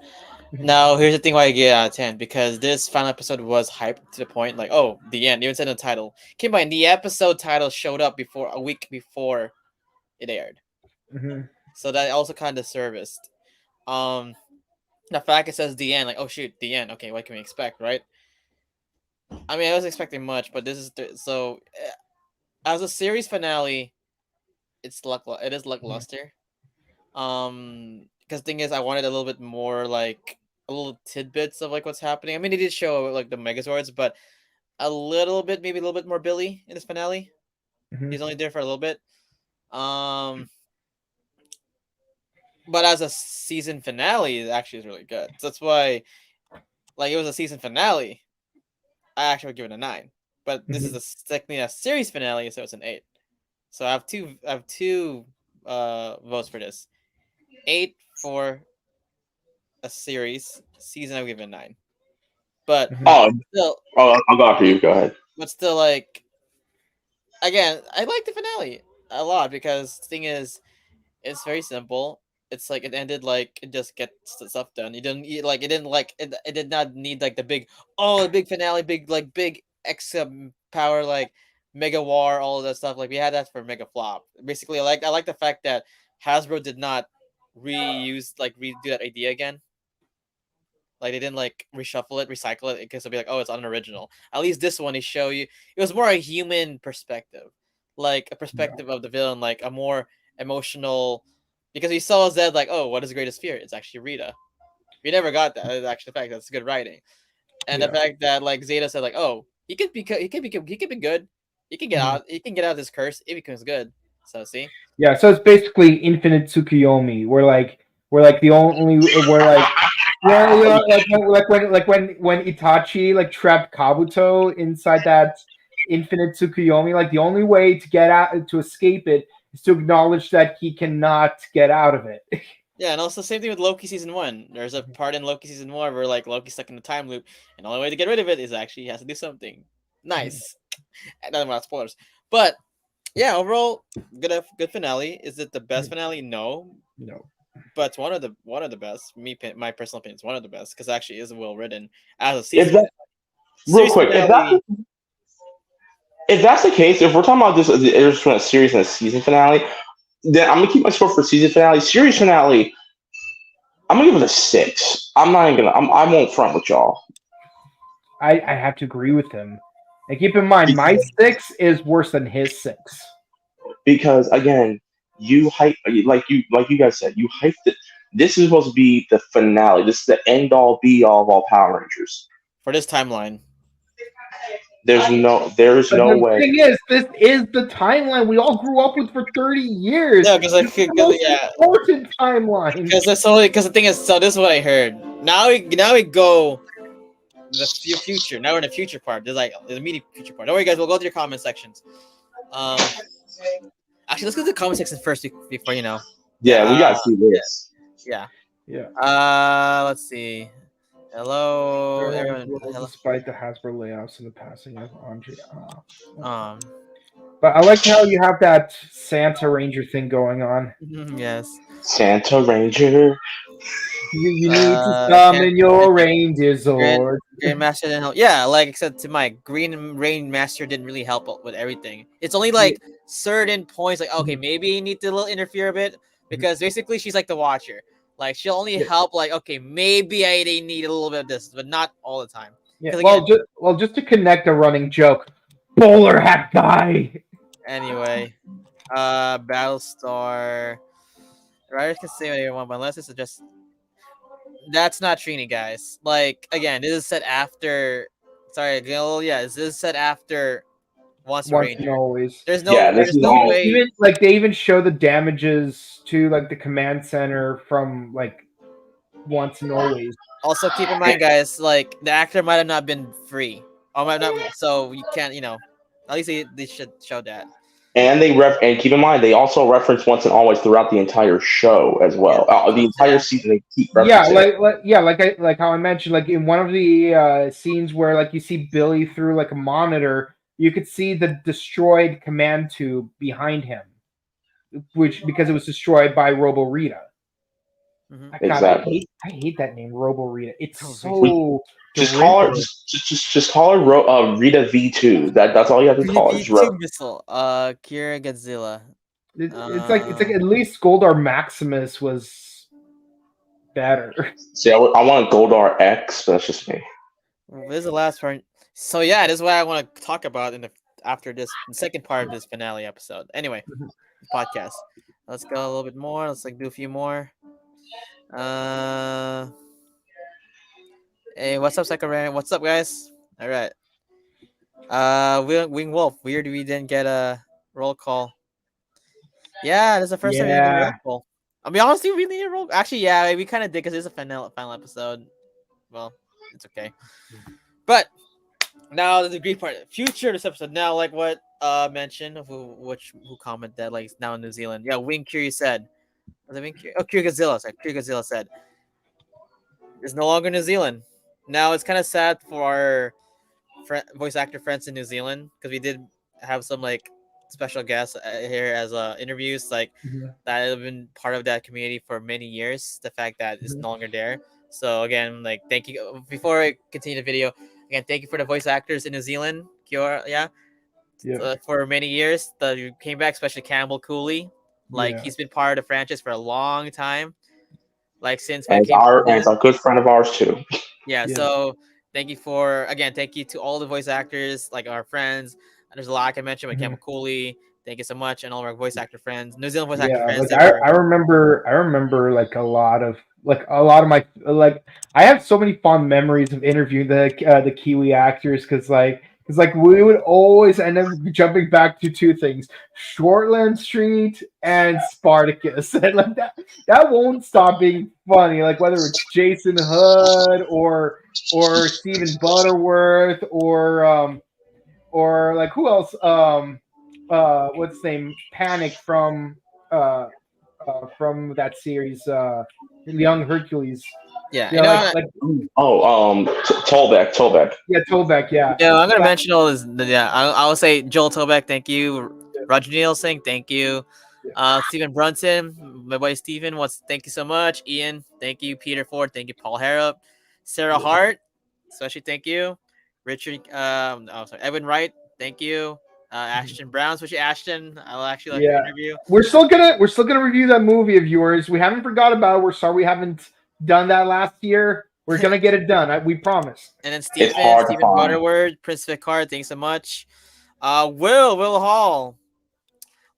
Now, here's the thing why I give it out of 10. Because this final episode was hyped to the point, like, oh, the end. Even said in the title. Keep in mind, the episode title showed up before a week before it aired. Mm-hmm. So that also kind of serviced. The fact it says the end, like, oh shoot, the end. Okay, what can we expect, right? I mean, I wasn't expecting much, but this is so. As a series finale, it's it is lackluster. Because the thing is, I wanted a little bit more like a little tidbits of like what's happening. I mean, it did show like the Megazords, but a little bit, maybe a little bit more Billy in this finale. Mm-hmm. He's only there for a little bit. But as a season finale, it actually is really good. So that's why, like, it was a season finale. I actually would give it a 9. But this is technically a series finale, so it's an 8. So I have two votes for this. 8 for a series season. I would give it a 9. But still, I'll go after you. Go ahead. but still, like, again, I like the finale a lot because the thing is, it's very simple. It's like it ended like it just gets the stuff done. It did not need like the big finale, big X power like mega war, all of that stuff. Like we had that for Mega Flop. Basically, I like the fact that Hasbro did not redo that idea again. Like they didn't like reshuffle it, recycle it, because it'll be like, oh, it's unoriginal. At least this one, they show you it was more a human perspective, like a perspective of the villain, like a more emotional. Because we saw Zed like, oh, what is the greatest fear? It's actually Rita. We never got that. That's actually the fact. That's good writing, and the fact that like Zeta said like, oh, he could be good. He can get out. He can get out of this curse. It becomes good. So see. Yeah, so it's basically Infinite Tsukuyomi. We're like the only we're like yeah, when Itachi like trapped Kabuto inside that Infinite Tsukuyomi, like the only way to get out to escape it is to acknowledge that he cannot get out of it. Yeah, and also same thing with Loki season 1. There's a part in Loki season 1 where like Loki's stuck in the time loop, and the only way to get rid of it is actually he has to do something. Nice. Nothing about spoilers, but yeah, overall, good finale. Is it the best finale? No, but it's one of the best. My personal opinion, it's one of the best because actually is well written as a season. Real quick, if that's the case, if we're talking about this as a series and a season finale, then I'm gonna keep my score for season finale. Series finale, I'm gonna give it a 6. I'm not even gonna. I won't front with y'all. I have to agree with him. And keep in mind, my 6 is worse than his 6. Because again, you hype like you guys said, you hyped it. This is supposed to be the finale. This is the end all be all of all Power Rangers for this timeline. There is no way. The thing is, this is the timeline we all grew up with for 30 years. Yeah, because important timeline. Because the thing is, so this is what I heard. Now we go the future. Now we're in the future part. There's the immediate future part. Don't worry, guys. We'll go to your comment sections. Actually, let's go to the comment section first before you know. Yeah, we gotta see this. Yeah. Let's see. Hello, everyone. Despite the Hasbro layoffs and the passing of Andre. But I like how you have that Santa Ranger thing going on. Yes. Santa Ranger. You need to summon your reindeer Grand Zord. Grandmaster didn't help. Yeah, like I said to Mike, Green Rain Master didn't really help out with everything. It's only Yeah. like certain points, like okay, maybe you need to little interfere a bit because basically she's like the Watcher. Like she'll only Yeah. help like okay, maybe they need a little bit of this, but not all the time. Yeah. Because again, Just to connect a running joke, bowler hat guy. anyway, Battlestar. Writers can say what they want, but unless it's just that's not Trini, guys. Like again, this is set after. Sorry, Gil. Yeah, this is set after Once a Once and Ranger. always. Yeah, this There's is no all. way. Even like they even show the damages to like the command center from like once and always. Also, keep in mind, guys, like the actor might have not been free, or might not. So you can't, at least they should show that. And and keep in mind they also reference once and always throughout the entire show as Yeah, well. The entire yeah. season they keep Yeah, referencing it. like how I mentioned, like in one of the scenes where like you see Billy through like a monitor, you could see the destroyed command tube behind him, which because it was destroyed by Robo Rita. Mhm. God, I Exactly. hate that name, Robo Rita. It's Oh, so Just call her derivative. just call her Rita V2. That's all you have to call her. V2 missile. Kira Godzilla. It's like at least Goldar Maximus was better. See, I want a Goldar X, but that's just me. This is the last part. So yeah, this is what I want to talk about after the second part of this finale episode. Anyway, podcast. Let's go a little bit more. Let's do a few more. Uh, hey, what's up, Second Rand? What's up, guys? All right. Wing Wolf. Weird, we didn't get a roll call. Yeah, this is the first time we didn't get a roll Yeah. call. I'll be honest, we really need a roll. Actually, yeah, we kind of did because it's a final episode. Well, it's okay. But now the great part, future of this episode. Now, like what mentioned, who commented that like now in New Zealand. Yeah, Wing Curie said. Was it Wing Curie? Oh, Curie Godzilla. Sorry, Curie Godzilla said it's no longer New Zealand. Now it's kind of sad for our voice actor friends in New Zealand because we did have some like special guests here as interviews like that have been part of that community for many years. The fact that it's no longer there. So again, like thank you. Before I continue the video, again thank you for the voice actors in New Zealand. Kia, yeah. For many years, that came back, especially Campbell Cooley. Like he's been part of the franchise for a long time. Like since we And came to New it's a Zealand. good friend of ours too. Yeah, so thank you thank you to all the voice actors, like our friends. And there's a lot I can mention, like Campbell Cooley. Thank you so much, and all of our voice actor friends, New Zealand voice actor Yeah, friends like that were. I remember like a lot of my like I have so many fond memories of interviewing the Kiwi actors because we would always end up jumping back to two things: Shortland Street and Spartacus, and like that won't stop being funny. Like whether it's Jason Hood or Stephen Butterworth or like who else what's his name, Panic from that series, Young Hercules. Yeah, Tolbeck. Yeah, Tollback. Yeah. Yeah, I'm gonna mention all this. Yeah, I'll say Joel Tobeck, thank you. Roger Neal Singh, thank you. Stephen Brunson, my boy Stephen, thank you so much. Ian, thank you. Peter Ford, thank you. Paul Harrop, Sarah Hart, especially thank you. Richard, Edwin Wright, thank you. Ashton Brown, especially Ashton, I'll actually like your interview. We're still gonna review that movie of yours. We haven't forgot about it. We're sorry we haven't done that last year. We're gonna get it done. We promise. And then Stephen Butterworth, Prince Vicard, thanks so much. Will Hall,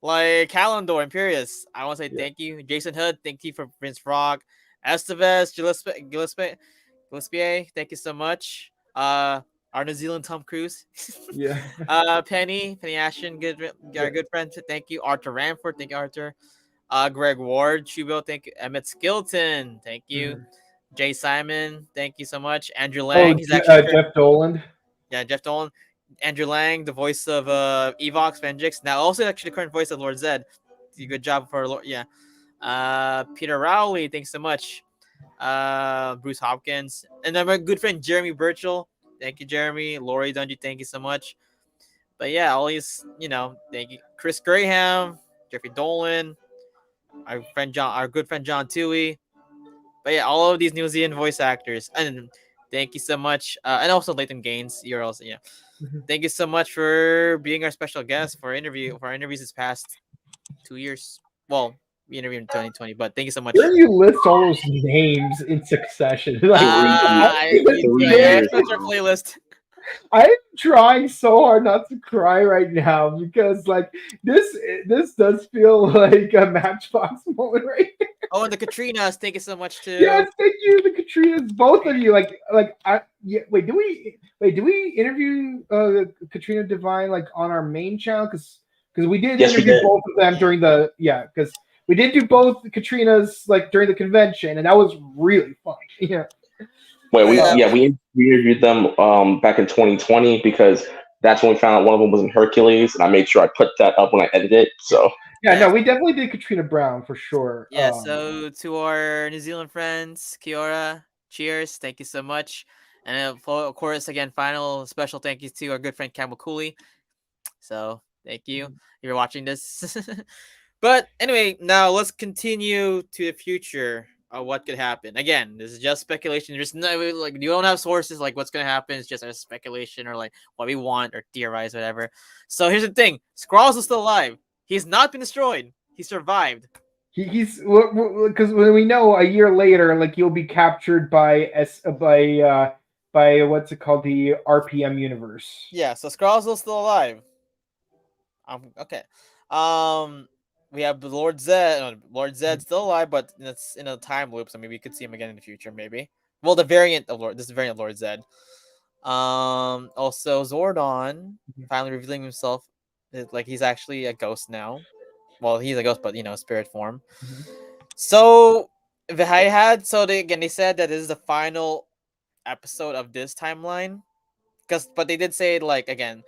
like Calendar, Imperius, I want to say thank you. Jason Hood, thank you for Prince Frog. Estevez, Gillespie, thank you so much. Our New Zealand Tom Cruise. Penny Ashton, our good friend, thank you. Arthur Ramford, thank you, Arthur. Greg Ward, Chubo, thank you. Emmett Skilton, thank you. Jay Simon, thank you so much. Andrew Lang, he's actually Jeff Dolan. Yeah, Jeff Dolan. Andrew Lang, the voice of Evox Venjix. Now also actually the current voice of Lord Zed. Good job for Lord. Yeah. Peter Rowley, thanks so much. Bruce Hopkins. And then my good friend Jeremy Birchall. Thank you, Jeremy. Lori Dungy, thank you so much. But yeah, all these, thank you, Chris Graham, Jeffrey Dolan, our good friend John Tui. But yeah, all of these New Zealand voice actors, and thank you so much, and also Leighton Gaines. You're also Mhm. Thank you so much for being our special guest for our interviews this past 2 years. Well, we interviewed in 2020, but thank you so much. Where do you list all those names in succession? Like, 3 3 I years. experts our playlist. I'm trying so hard not to cry right now because like this does feel like a Matchbox moment right. Oh, and the Katrinas, thank you so much too. Yes, thank you, the Katrinas, both of you. Wait, do we interview Katrina Divine like on our main channel? Because we did Yes, we interview did. both of them during the because we did do both Katrinas like during the convention, and that was really fun. Yeah. Wait, Oh, yeah, we interviewed them back in 2020 because that's when we found out one of them was in Hercules, and I made sure I put that up when I edited it. So Yeah, yes, no, we definitely did Katrina Brown for sure. yeah. So to our New Zealand friends, Kia ora, cheers, thank you so much, and of course, again, final special thank you to our good friend Campbell Cooley. So thank you if you're watching this. But anyway, now let's continue to the future of what could happen. Again, this is just speculation. There's no like you don't have sources like what's gonna happen. It's just our speculation or like what we want or theorize, whatever. So here's the thing: Squirrels is still alive. He's not been destroyed. He survived. He's because when we know a year later, like you'll be captured by what's it called, the RPM universe. Yeah, so Squirrels is still alive. Okay. Um, we have Lord Zed. Lord Zed's still alive, but it's in a time loop, so maybe we could see him again in the future. Maybe. Well, this is the variant of Lord Zed. Also Zordon finally revealing himself, like he's actually a ghost now. Well, he's a ghost, but spirit form. Mhm. So they said that this is the final episode of this timeline, but they did say like again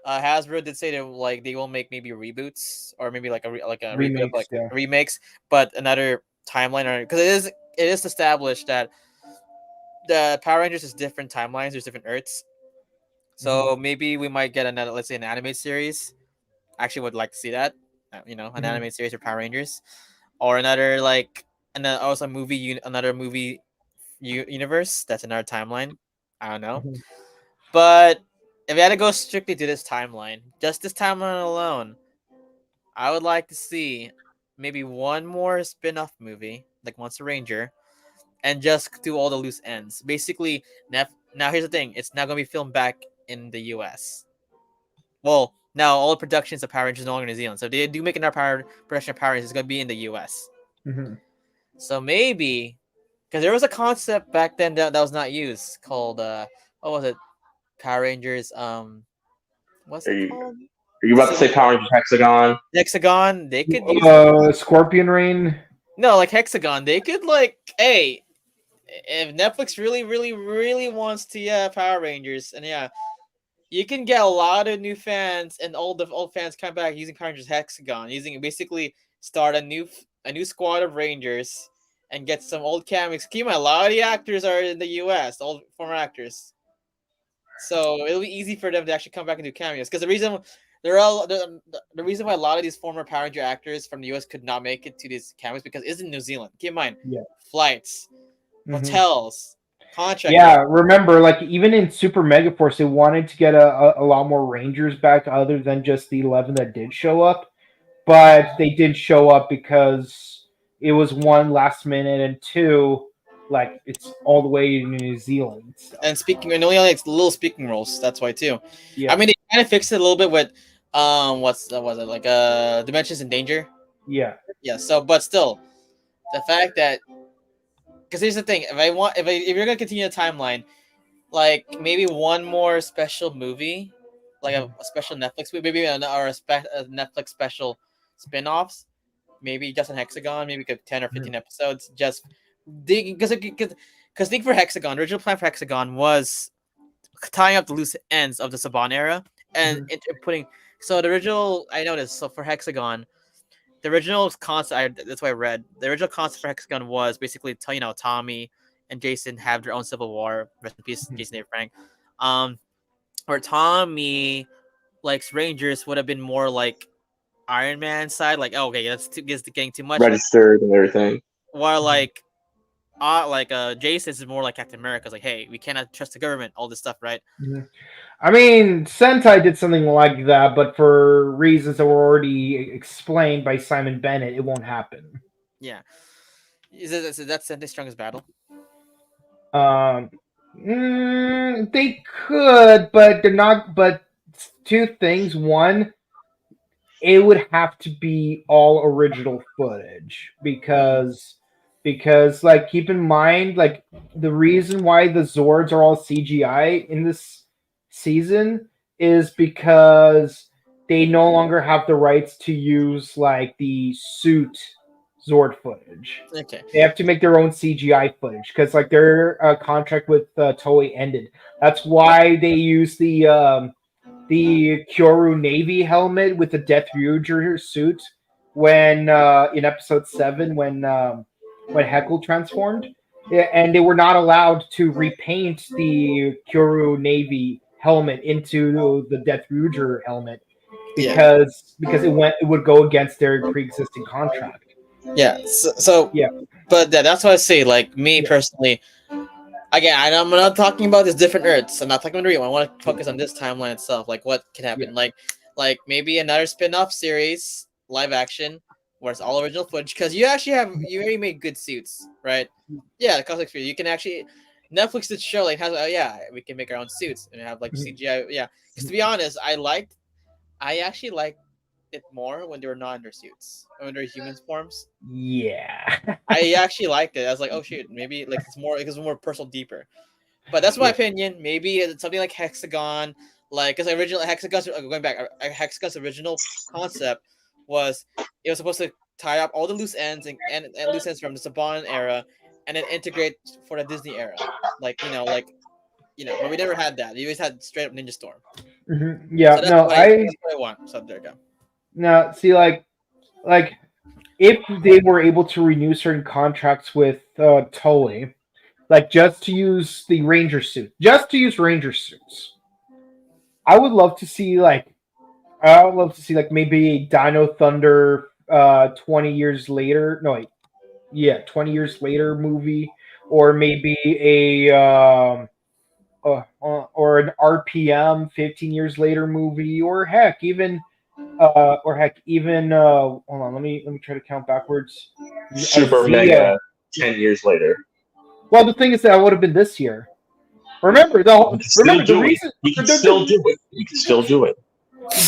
Hasbro did say that like they will make maybe reboots or maybe like a reboot of Remakes, like yeah. remakes, but another timeline or because it is established that the Power Rangers is different timelines. There's different Earths, so maybe we might get another, let's say, an anime series. Actually, would like to see that. An Mhm. anime series for Power Rangers, or another like, and then also another movie universe that's another timeline. I don't know. Mhm. But if we had to go strictly to this timeline, just this timeline alone, I would like to see maybe one more spin-off movie, like Once a Ranger, and just do all the loose ends. Basically, now here's the thing: it's now gonna be filmed back in the U.S. Well, now all the productions of Power Rangers are no longer in New Zealand, so if they do make another production of Power Rangers, it's gonna be in the U.S. Mhm. So maybe because there was a concept back then that was not used called what was it? Power Rangers what's are it you called? are you The about to Civil say War. Power Rangers Hexagon? Hexagon. They could use Scorpion Rain. no like Hexagon. They could like hey if Netflix really really really wants to Power Rangers and you can get a lot of new fans and old fans come back using Power Rangers Hexagon using basically start a new squad of Rangers and get some old comics. Keep in mind, a lot of the actors are in the U.S. Old former actors. So it'll be easy for them to actually come back and do cameos. Because the reason why a lot of these former Power Ranger actors from the US could not make it to these cameos because it's in New Zealand. Keep in mind, Yeah. flights, Mhm. hotels, contract Yeah, work. remember, like even in Super Megaforce, they wanted to get a lot more Rangers back, other than just the 11 that did show up. But they did show up because it was one last minute, and two, like it's all the way in New Zealand and stuff. And only like little speaking roles. That's why too. I Yeah, mean, they kind of fixed it a little bit with what's that was it like Dimensions in Danger. yeah. Yeah. So, but still, the fact that because here's the thing: if you're gonna continue the timeline, like maybe one more special movie, like a special Netflix movie, maybe a Netflix special spin-offs, maybe just on Hexagon, maybe 10 or 15 episodes, just because think for Hexagon, the original plan for Hexagon was tying up the loose ends of the Saban era and Mhm. putting. So the original, I noticed. So for Hexagon, the original concept, that's what I read. The original concept for Hexagon was basically, Tommy and Jason have their own civil war. Rest in peace, Mhm. Jason A. Frank. Um, where Tommy like Rangers would have been more like Iron Man side, like oh, okay, that's getting too much. Registered and everything. While Jason is more like Captain America. It's like, hey, we cannot trust the government, all this stuff, right? Mhm. I mean, Sentai did something like that, but for reasons that were already explained by Simon Bennett, it won't happen. Yeah. Is that Sentai's strongest battle? Um, they could, but they're not. But two things: one, it would have to be all original footage because like keep in mind like the reason why the Zords are all CGI in this season is because they no longer have the rights to use like the suit Zord footage. Okay. They have to make their own CGI footage because like their contract with Toei ended. That's why they use the Kyoru Navy helmet with the Death Ryuger suit when in episode 7 when Heckle transformed. Yeah, and they were not allowed to repaint the Kyoru Navy helmet into the Death Ryuger helmet because it would go against their pre-existing contract. Yeah. So Yeah. But that's why I say, like me personally, again, I'm not talking about these different Earths. I'm not talking about the real. I want to focus on this timeline itself. Like what can happen. Yeah. Like maybe another spin-off series, live action, where it's all original footage. Because you already made good suits, right? Yeah, the cosmic sphere. You can actually Netflix did show like has we can make our own suits and have like CGI. Yeah, because to be honest, I actually liked it more when they were not in their suits, when they're human forms. Yeah. I actually liked it. I was like, oh shoot, maybe like it's more personal, deeper. But that's my opinion. Maybe it's something like Hexagon, like because original Hexagon's going back. Hexagon's original concept was it was supposed to tie up all the loose ends and loose ends from the Saban era, and then integrate for the Disney era. But we never had that. We always had straight up Ninja Storm. Yeah. So that's No, that's what I want. So there you go. now see like if they were able to renew certain contracts with Toei, like just to use Ranger suits, I would love to see maybe a Dino Thunder 20 years later. No, wait, yeah, 20 years later movie, or maybe or an RPM 15 years later movie, or heck even hold on, let me try to count backwards. Super Zia. Mega 10 years later. Well, the thing is that would have been this year. Remember the reason We can still do it. We can still do it.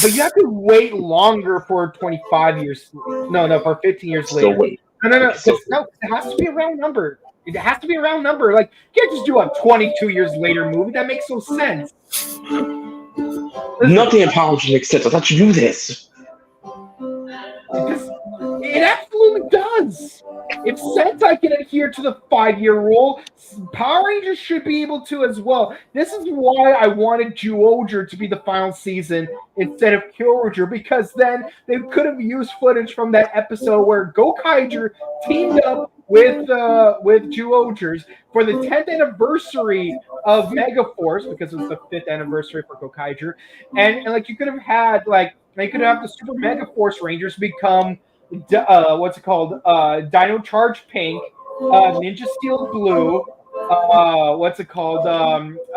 But you have to wait longer for 25 years. No, for 15 years Still later. wait. No, it has to be a round number. It has to be a round number. Like, you can't just do a 22 years later movie. That makes no sense. Listen, Nothing in Power Rangers makes sense. I thought you knew this. It absolutely does. If Sentai can adhere to the 5-year rule, Power Rangers should be able to as well. This is why I wanted Zyuohger to be the final season instead of Kyoger, because then they could have used footage from that episode where Gokaiger teamed up with Zyuohgers for the 10th anniversary of Megaforce, because it was the 5th anniversary for Gokaiger, and like you could have had like they could have the Super Megaforce Rangers become Dino Charge Pink, Ninja Steel Blue,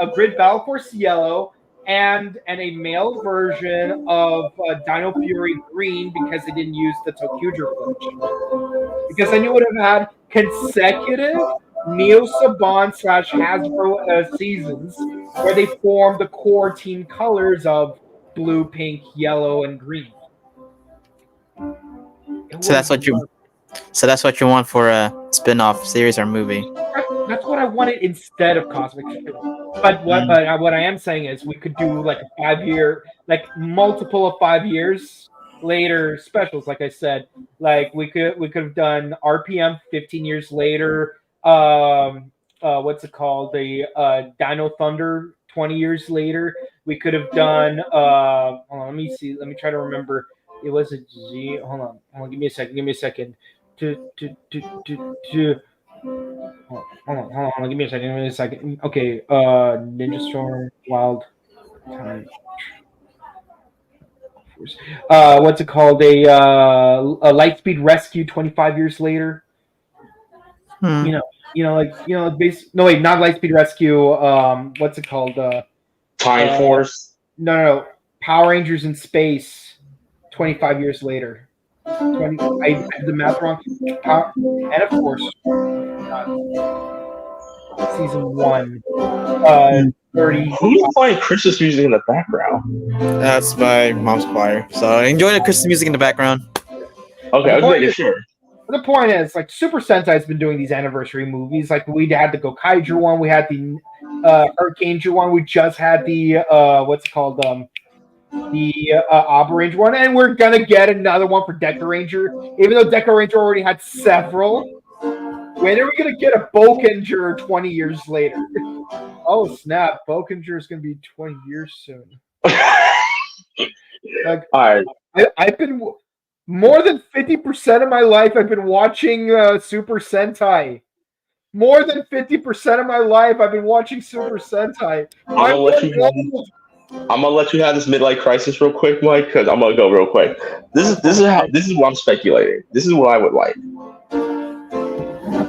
a Grid Battle Force Yellow, and a male version of Dino Fury Green, because they didn't use the Tokuger footage. Because then you would have had consecutive Neo Saban / Hasbro seasons where they formed the core team colors of blue, pink, yellow, and green. So that's what you want for a spin-off series or movie. That's what I wanted instead of Cosmic Shield. But what I am saying is we could do like a 5-year, like multiple of 5 years later specials. Like I said, like we could have done RPM 15 years later. The Dino Thunder 20 years later. We could have done. Hold on, let me see. Let me try to remember. It was a G. Hold on. Give me a second. Hold on. Give me a second. Okay. Ninja Storm, Wild Time. What's it called? A Lightspeed Rescue 25 years later. Hmm. No, wait, not Lightspeed Rescue. What's it called? Time Uh, Force. no, Power Rangers in Space. 25 years later. 20. I did the math wrong. And of course, season one. 30. Who's playing Christmas music in the background? That's my mom's choir. So enjoy the Christmas music in the background. Okay, I was making sure. The point is, like, Super Sentai's been doing these anniversary movies. Like, we had the Gokaiger one, we had the Hurricane one, we just had the what's it called? The Abba Ranger one, and we're gonna get another one for Deca Ranger, even though Deca Ranger already had several. When are we gonna get a Bokenger 20 years later? Oh snap! Bokenger is gonna be 20 years soon. Like, all right, I've been more than 50% of my life. I've been watching Super Sentai. More than 50% of my life, I've been watching Super Sentai. I'm gonna let you have this midlife crisis real quick, Mike, because I'm gonna go real quick. This is what I'm speculating. This is what I would like.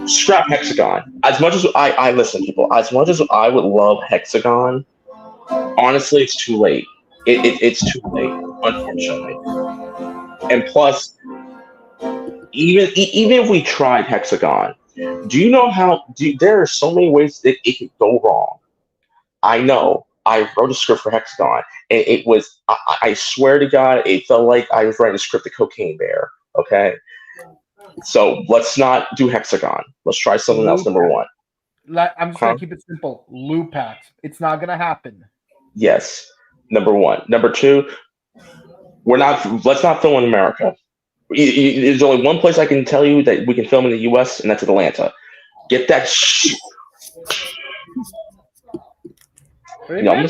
Scrap Hexagon. As much as I listen, people. As much as I would love Hexagon, honestly, it's too late. It's too late, unfortunately. And plus, even if we tried Hexagon, do you know how? There are so many ways that it could go wrong. I know. I wrote a script for Hexagon, and it was, I swear to God, it felt like I was writing a script of Cocaine Bear, okay? So let's not do Hexagon. Let's try something else, number one. I'm just going to keep it simple. Lupat. It's not going to happen. Yes, number one. Number two, let's not film in America. There's only one place I can tell you that we can film in the U.S., and that's Atlanta. Get that shit. I can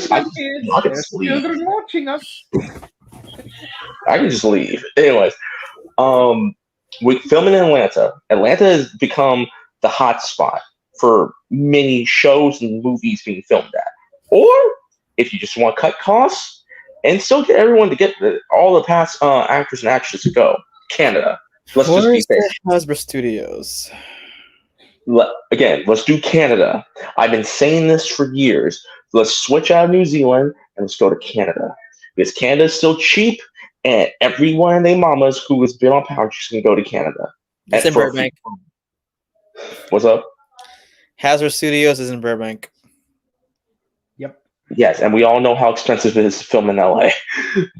just leave. Watching us. I can just leave. Anyways, we filming in Atlanta. Atlanta has become the hot spot for many shows and movies being filmed at. Or if you just want to cut costs and still get everyone to get all the past actors and actresses to go, Canada. Let's just be fair. Hasbro Studios. Again, let's do Canada. I've been saying this for years. Let's switch out of New Zealand and let's go to Canada. Because Canada is still cheap, and everyone and their mamas who has been on Power Rangers can go to Canada. It's in Burbank. What's up? Hasbro Studios is in Burbank. Yep. Yes, and we all know how expensive it is to film in LA.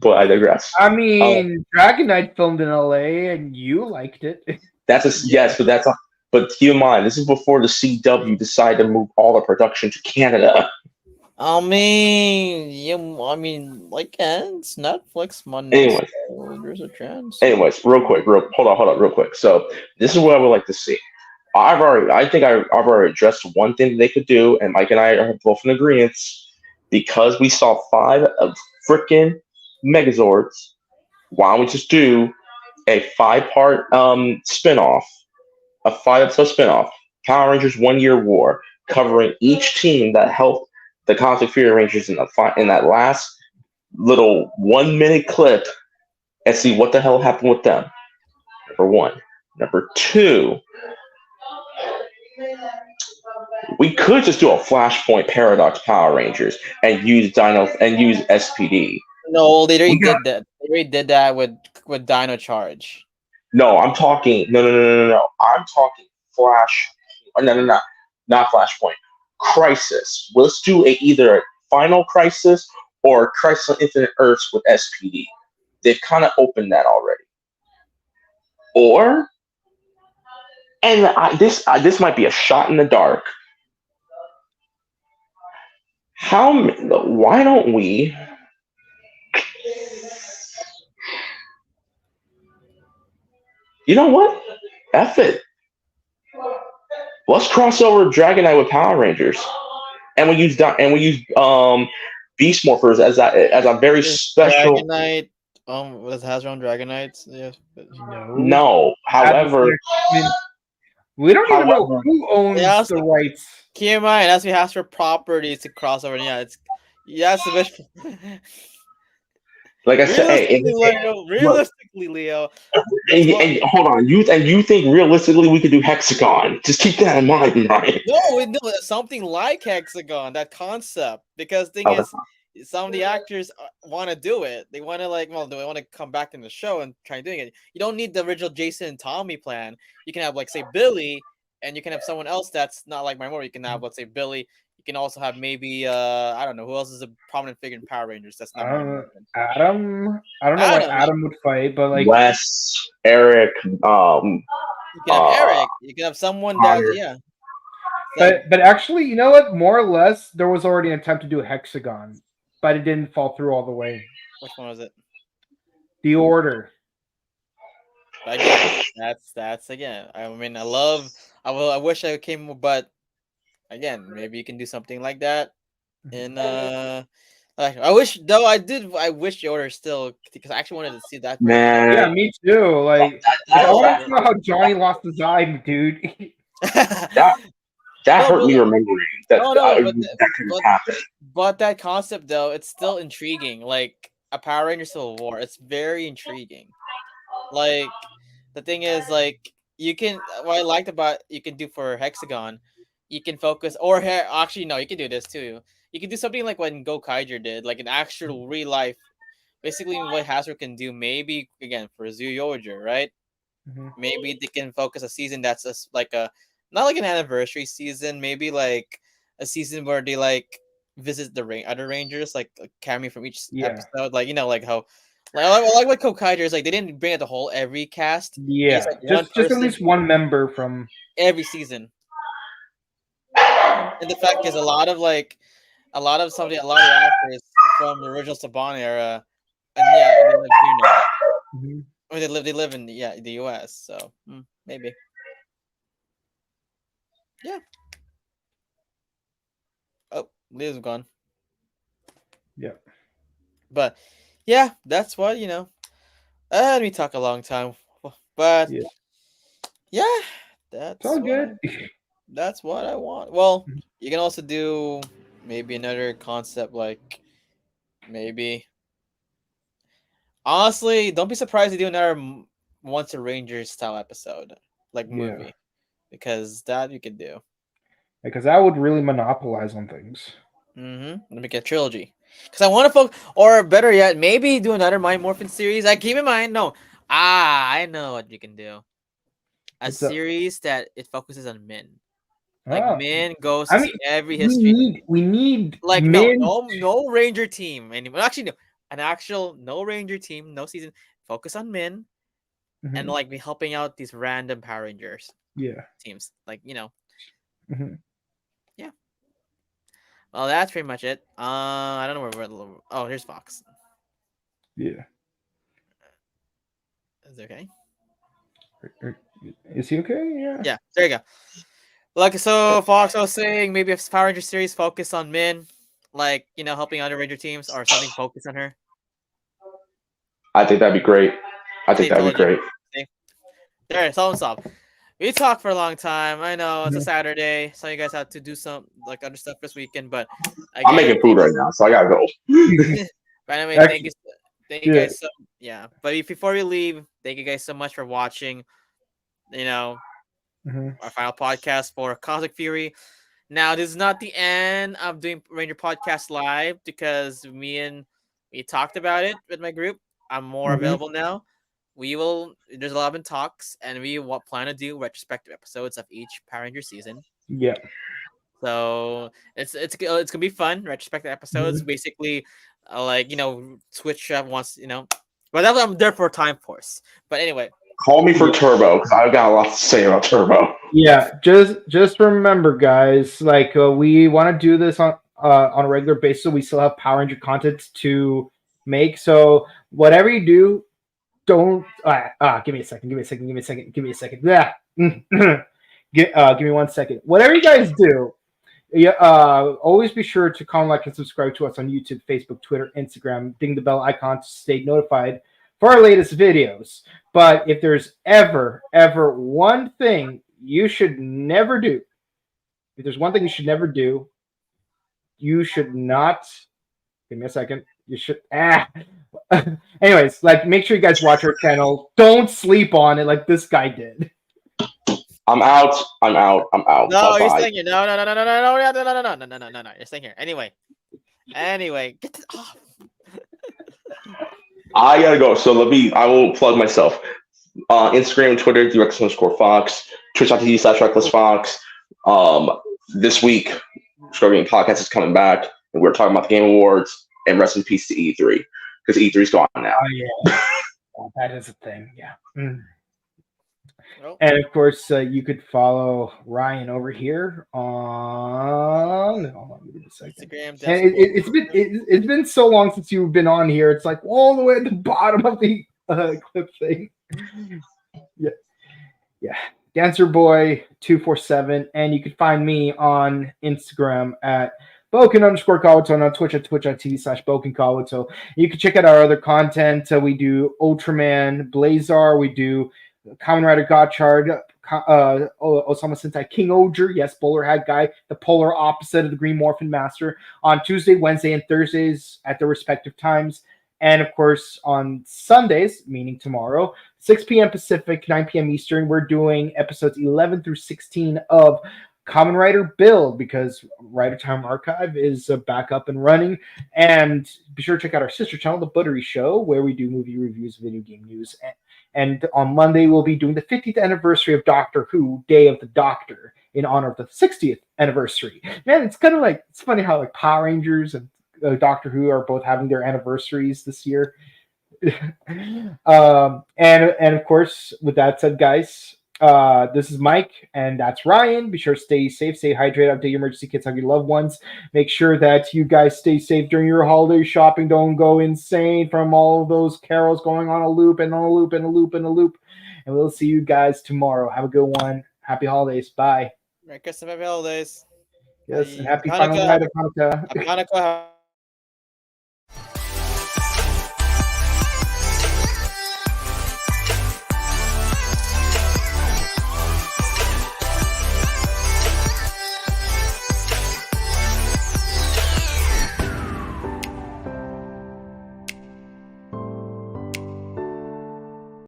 But I digress. I mean, Dragon Knight filmed in LA, and you liked it. But keep in mind, this is before the CW decided to move all the production to Canada. I mean, it's Netflix Monday. Anyways, so there's a chance. Anyways, hold on, real quick. So this is what I would like to see. I've already addressed one thing that they could do, and Mike and I are both in agreement. Because we saw 5 of freaking Megazords, why don't we just do a 5-part spinoff? A 5-episode spinoff, Power Rangers 1 Year War, covering each team that helped the Cosmic Fury Rangers in that last little 1-minute clip, and see what the hell happened with them. Number one. Number two, we could just do a Flashpoint Paradox Power Rangers and use SPD. No, they already did that. They already did that with Dino Charge. No, I'm talking. No. I'm talking Flash. No. Not Flashpoint. Crisis. Let's do either a Final Crisis or Crisis on Infinite Earths with SPD. They've kind of opened that already. Or, and this might be a shot in the dark. Why don't we? You know what? F it. Let's cross over Dragon Knight with Power Rangers, and we use Beast Morphers as a very special. Dragon Knight, with Hasbro Dragon Knights. Yeah. No. However, we don't even know who owns the rights. Keep in mind, as we Hasbro properties to cross over. Yeah, it's the wish. Like I said, hey, Realistically, Leo. and hold on, you think realistically we could do Hexagon? Just keep that in mind, Ryan. No, something like Hexagon, that concept. Because thing Oh, is, some of the actors want to do it. They want to they want to come back in the show and try doing it. You don't need the original Jason and Tommy plan. You can have say Billy, and you can have someone else that's not like Mimura. You can have let's say Billy. You can also have maybe I don't know who else is a prominent figure in Power Rangers. That's not Mimura. Adam. I don't know why Adam would fight, but Wes, Eric, you can have Eric. You can have someone that But actually, you know what? More or less, there was already an attempt to do a Hexagon, but it didn't fall through all the way. Which one was it? The Order. Again, that's again. I mean, I wish I came, but again, maybe you can do something like that. And I wish though. I wish the order still because I actually wanted to see that. man. Yeah, me too. Like I want to know how Johnny lost his eye, dude. That hurt me remembering that that could happen. But that concept though, it's still intriguing. Like a Power Ranger Civil War, it's very intriguing. Like the thing is, like you can what I liked about you can do for Hexagon, you can focus actually no, you can do this too. You can do something like what Go Kaiger did, like an actual real life. Basically, what Hasbro can do, maybe again for Zyuohger, right? Mm-hmm. Maybe they can focus a season that's not like an anniversary season, maybe like a season where they visit the other Rangers, like a cameo from each episode, like like how. I like what Kokaider is like. They didn't bring out the whole every cast. Yeah, just at least one member from every season. And the fact is, a lot of some of the actors from the original Saban era, and they live here now. Mm-hmm. Or they live in the US. So maybe. Yeah. Oh, Leo's gone. Yeah. But yeah, that's what let me talk a long time, but that's all good. That's what I want. Well, you can also do maybe another concept like maybe. Honestly, don't be surprised to do another Once a Ranger style episode movie, because that you could do. Because that would really monopolize on things. Let me get a trilogy. Because I want to focus, or better yet, maybe do another Mind Morphin series. I keep in mind, I know what you can do. A series that it focuses on men. Men goes to every history. We need no Ranger team anymore. Actually, no, an actual no Ranger team, no season. Focus on men, and be helping out these random Power Rangers. Teams Mm-hmm. Yeah. Well, that's pretty much it. I don't know where. Oh, here's Fox. Yeah. Is it okay? Is he okay? Yeah. Yeah. There you go. So Fox was saying maybe if Power Ranger series focus on men, helping other Ranger teams or something focus on her. I think that'd be great. There, solve. We talked for a long time. I know it's a Saturday, so you guys have to do some other stuff this weekend. But again, I'm making food right now, so I gotta go. But anyway, thank you guys. But before we leave, thank you guys so much for watching. Our final podcast for Cosmic Fury. Now, this is not the end of doing Ranger Podcast Live because we talked about it with my group. I'm more available now. There's a lot of talks, and we plan to do retrospective episodes of each Power Ranger season. Yeah. So it's gonna be fun. Retrospective episodes, basically, Switch wants but I'm there for Time Force. But anyway, call me for Turbo because I've got a lot to say about Turbo. Yeah, just remember, guys. We want to do this on a regular basis. So we still have Power Ranger content to make. So whatever you do. Don't give me a second. Yeah. Give me 1 second. Whatever you guys do, always be sure to comment, like, and subscribe to us on YouTube, Facebook, Twitter, Instagram. Ding the bell icon to stay notified for our latest videos. But if there's ever one thing you should never do, you should not. Give me a second. You should. Anyways, like make sure you guys watch our channel. Don't sleep on it like this guy did. I'm out. I'm out. I'm out. No, you're Bye-bye. staying here. No, no, no, no, no, no, no, no, no, no, no, no, no, no, no. You're staying here. Anyway, get this off. I gotta go. So I will plug myself. Instagram and Twitter, _Fox, Twitch.tv/RecklessFox. This week, Score Game Podcast is coming back, and we're talking about the Game Awards, and rest in peace to E3, because E3's gone now. Oh, yeah. Oh, that is a thing, yeah. Nope. And of course, you could follow Ryan over here on. Hold on, give me a second. Instagram. And it's been so long since you've been on here. It's like all the way at the bottom of the clip thing. Yeah. Dancer Boy 247, and you can find me on Instagram at Boken_Kawato, and on Twitch at twitch.tv/BokenKawato. You can check out our other content. We do Ultraman Blazar, we do Kamen Rider Gotchard, Osama Sentai King Oger, yes, bowler hat guy, the polar opposite of the Green Morphin Master, on Tuesday, Wednesday, and Thursdays at their respective times. And of course, on Sundays, meaning tomorrow, 6 p.m. Pacific, 9 p.m. Eastern, we're doing episodes 11 through 16 of Kamen Rider Build, because Rider Time Archive is back up and running. And be sure to check out our sister channel, The Buttery Show, where we do movie reviews, video game news. And on Monday, we'll be doing the 50th anniversary of Doctor Who, Day of the Doctor, in honor of the 60th anniversary. Man, it's kind of like, it's funny how like Power Rangers and Doctor Who are both having their anniversaries this year. And of course, with that said, guys, this is Mike, and that's Ryan. Be sure to stay safe, stay hydrated, update your emergency kits, hug your loved ones. Make sure that you guys stay safe during your holiday shopping. Don't go insane from all those carols going on a loop and on a loop and a loop and a loop. And we'll see you guys tomorrow. Have a good one. Happy holidays. Bye. Merry Christmas, happy holidays. Yes, and happy Hanukkah. Hanukkah. Happy Hanukkah.